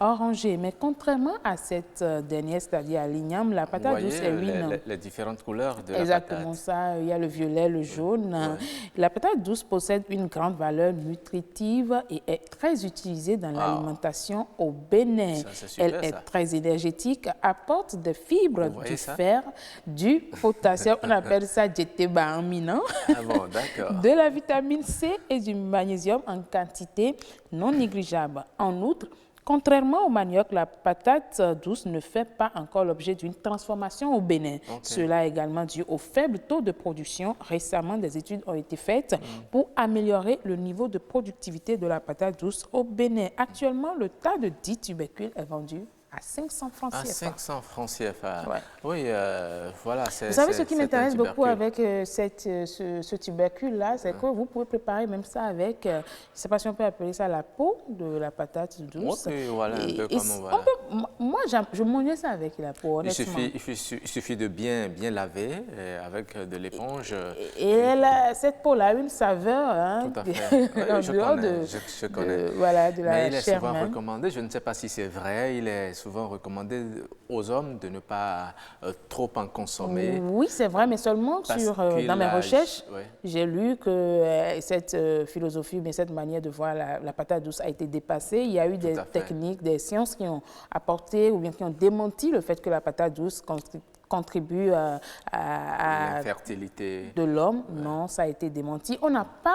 orangée. Mais contrairement à cette dernière, c'est-à-dire à l'igname, la patate douce est une... les différentes couleurs de la patate. Exactement ça. Il y a le violet, le jaune. La patate douce possède une grande valeur nutritive et est très utilisée dans l'alimentation au Bénin. Elle est très énergétique, apporte des fibres, du fer, du potassium, on appelle ça djeteba aminant, de la vitamine C et du magnésium en quantité non négligeable. En outre, contrairement au manioc, la patate douce ne fait pas encore l'objet d'une transformation au Bénin. Cela est également dû au faible taux de production. Récemment, des études ont été faites pour améliorer le niveau de productivité de la patate douce au Bénin. Actuellement, le tas de 10 tubercules est vendu à 500 francs CFA. À 500 francs CFA. Oui, voilà. Vous savez ce qui m'intéresse beaucoup avec ce tubercule-là, c'est que vous pouvez préparer même ça avec, je ne sais pas si on peut appeler ça la peau de la patate douce. Oui, voilà, un peu comme voilà. Moi, je mangeais ça avec la peau, honnêtement. Il suffit de bien laver avec de l'éponge. Et cette peau-là a une saveur. Hein, tout à fait. Oui, je connais. Voilà, de la Mais il est chair souvent même. recommandé, je ne sais pas si c'est vrai, il est souvent recommandé aux hommes de ne pas trop en consommer. Oui, c'est vrai, mais seulement dans mes recherches, j'ai lu que cette philosophie, mais cette manière de voir la patate douce a été dépassée. Il y a eu des techniques, des sciences qui ont apporté ou bien qui ont démenti le fait que la patate douce contribue à la fertilité de l'homme. Non, ça a été démenti.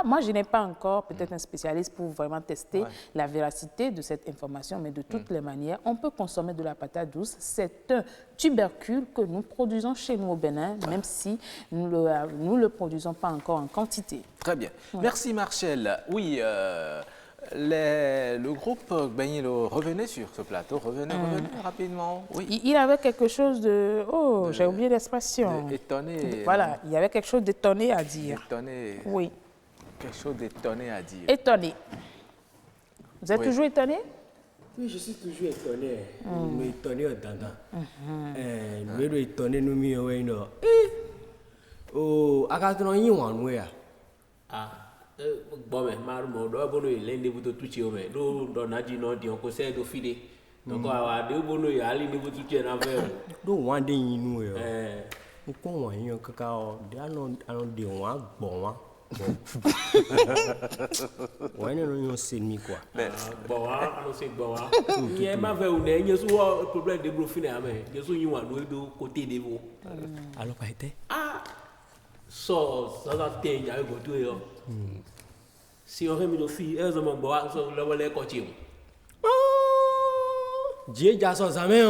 Moi, je n'ai pas encore peut-être un spécialiste pour vraiment tester la véracité de cette information, mais de toutes les manières, on peut consommer de la patate douce. C'est un tubercule que nous produisons chez nous au Bénin, même si nous le produisons pas encore en quantité. Très bien. Merci Marcel. Oui, le groupe Gbenilo revenait sur ce plateau, revenez rapidement. Oui. Il avait quelque chose de... Oh, j'ai oublié l'expression. Étonné. Voilà, il y avait quelque chose d'étonné à dire. Étonné. Oui. Quelque chose d'étonné à dire. Étonné. Vous êtes toujours étonné? Oui, je suis toujours étonné. Je suis étonné au dada. Je suis étonné, nous sommes oh, akatron yi wan we bon mais marmo do bono lende buto tuchi o me do na di no di on ko se do fide donc wa de bono ya ali ni buto tuchi na ve do wan de yin nu yo ko wan yin kaka o de anon de wan gbon wan ouais non c'est mi quoi bon on sait bon il est ma veut on est yesu problème de brofine ame yesu yin wa do côté de vous alors pas été so ça te ya go to yo si on remet nos filles elles ont bon so le wole ko ti Dieu ja so zame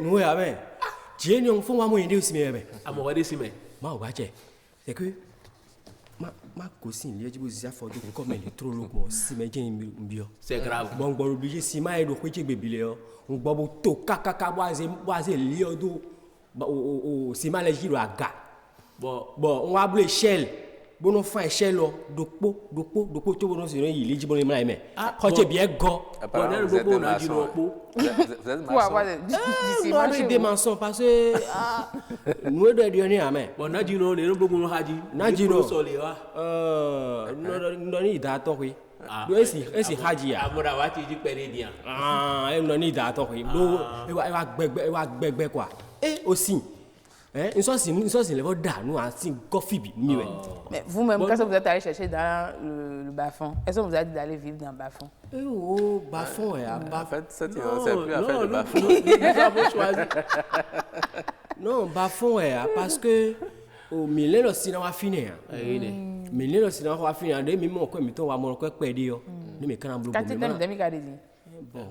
nous ya ben Dieu ni on font wa mo yin aussi mais amo wa de si mais ma wa che c'est que ma cosine lié du zia for do comme elle est trop loco si mais j'ai mbio c'est grave bon bon obligé si ma e do ko ti gbebile yo on gbo bo to kakaka boise lié do o si ma le jiro aga bon on va blé échelle bon on fait échelle dopo to bon se il li jibon me mais ko ti bien go bon na dopo na di no po vous êtes maçon des maçons parce que nous doit donner amen bon na di no le no gbogbo haji na di no so le wa no ni da to ko do esi haji ya amura wa ti di pere dia no ni da to ko do e wa gbegbe quoi aussi une sorte les vont dar nous à coffee mi ouais. Mais vous-même quand vous êtes allé chercher dans le bas-fond, est-ce que vous avez dit d'aller vivre dans le bas-fond? Oh, bas-fond en fait c'est plus affaire de bas-fond. Non, bas-fond parce que au milieu de cinéma va finir. Milieu de cinéma va finir. Dès même on mi to wa mo ko pe di yo. Ni me kan blo. Kati dem demi ka di. Bon.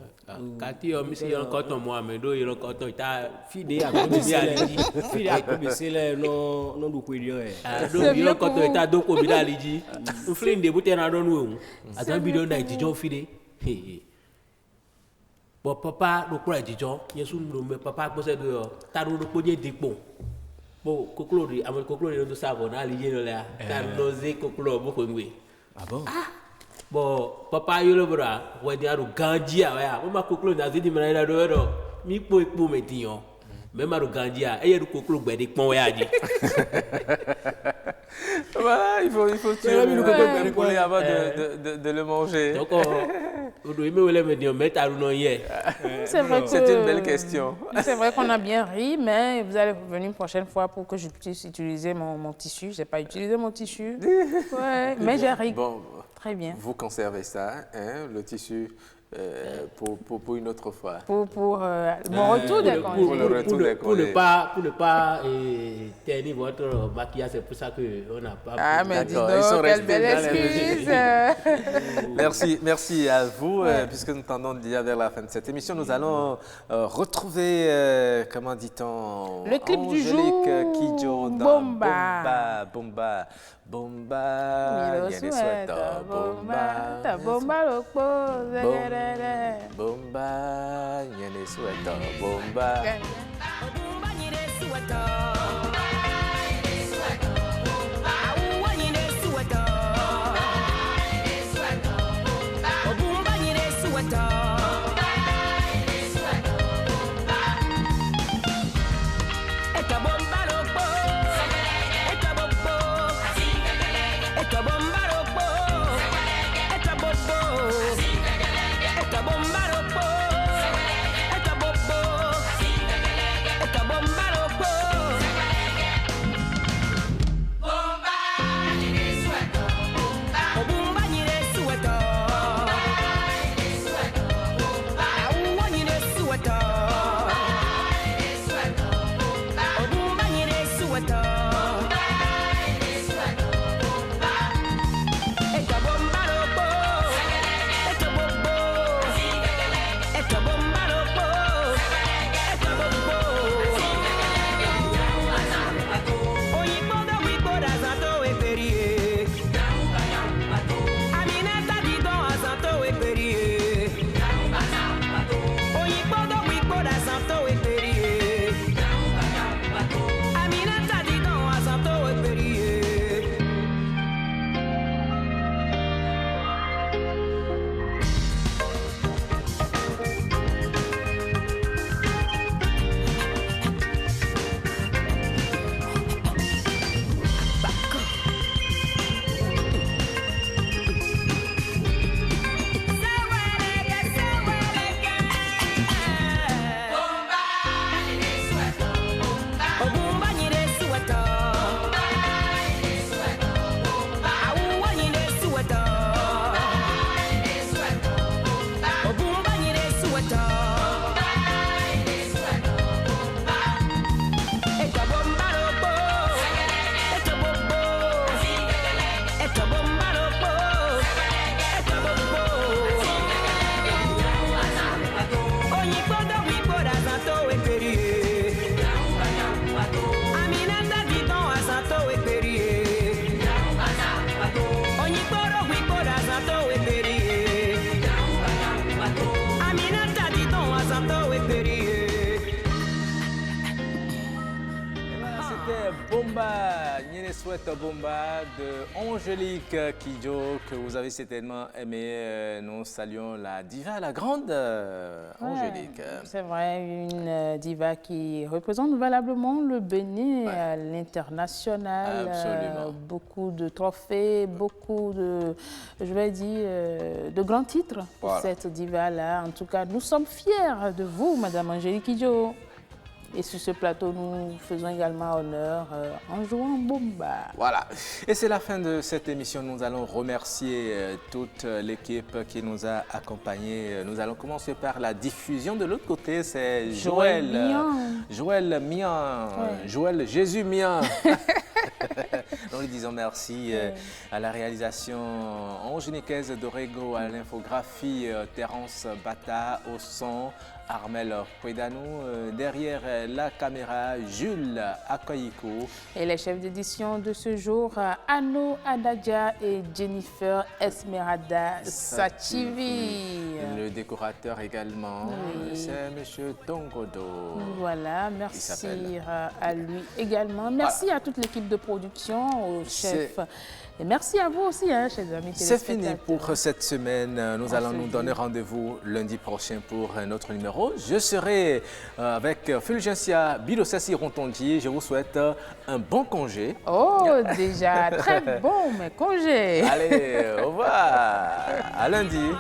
Kati yo mi si yon koton mo amedo yon koton ta fide a ko bi se le no du ko di yo e. Do yon koton ta do ko bi da liji. U flin de bute na don wo. Atan bi don da jijo fide. Bon papa do ko jijo. Yesu ndo me papa ko se do yo. Ta do ko je dipo. Bon koklo di amal koklo di do savo na liji no la. Ta no ze koklo bo ko ngwe. Ah bon? Bon, papa yo le bra, ouais dia ru ganjia wa. Mo ma koklo na zidi mena ida do do. Mi po ipo metinyo. Me ma ru ganjia, e ye ru koklo gbe de pon wa di. Voilà, il faut tuer le poulet avant de le manger. Donc c'est vrai que c'est une belle question. C'est vrai qu'on a bien ri, mais vous allez revenir une prochaine fois pour que je puisse utiliser mon tissu. Je n'ai pas utilisé mon tissu. Ouais, mais j'ai ri. Bon, très bien. Vous conservez ça, hein, le tissu. Pour une autre fois. Pour mon retour des congés. Pour ne pas tenir votre maquillage, c'est pour ça qu'on n'a pas... Ah, mais dis donc, quelle belle excuse. Merci à vous. Puisque nous tendons déjà vers la fin de cette émission, nous allons retrouver, comment dit-on, le clip du jour, Kidjo dans Bomba. Bomba, il y a des souhaits, Bomba, ta bomba le pose, Bomba, il y a des souhaits, Bomba. Bomba de Angélique Kidjo, que vous avez certainement aimé. Nous saluons la diva, la grande Angélique. C'est vrai, une diva qui représente valablement le Bénin à l'international. Absolument. Beaucoup de trophées, beaucoup de, je vais dire, de grands titres pour cette diva-là. En tout cas, nous sommes fiers de vous, Madame Angélique Kidjo. Et sur ce plateau, nous faisons également honneur en jouant Bomba. Voilà. Et c'est la fin de cette émission. Nous allons remercier toute l'équipe qui nous a accompagnés. Nous allons commencer par la diffusion. De l'autre côté, c'est Joël Mian. Joël Mian. Ouais. Joël Jésus Mian. Nous lui disons merci à la réalisation angénicaise d'Orego, à l'infographie Terence Bata, au son Armel Pouedanou, derrière la caméra Jules Akoyiko. Et les chefs d'édition de ce jour, Anno Adadja et Jennifer Esmeralda Sachivi. Le décorateur également, c'est M. Tongodo. Voilà, merci à lui également. Merci à toute l'équipe de production, au chef. Et merci à vous aussi, chers amis téléspectateurs. C'est fini pour cette semaine. Nous allons nous donner rendez-vous lundi prochain pour un autre numéro. Je serai avec Fulgencia Bilosessi Rontondier. Je vous souhaite un bon congé. Oh, déjà, très bon, mais congé. Allez, au revoir. À lundi.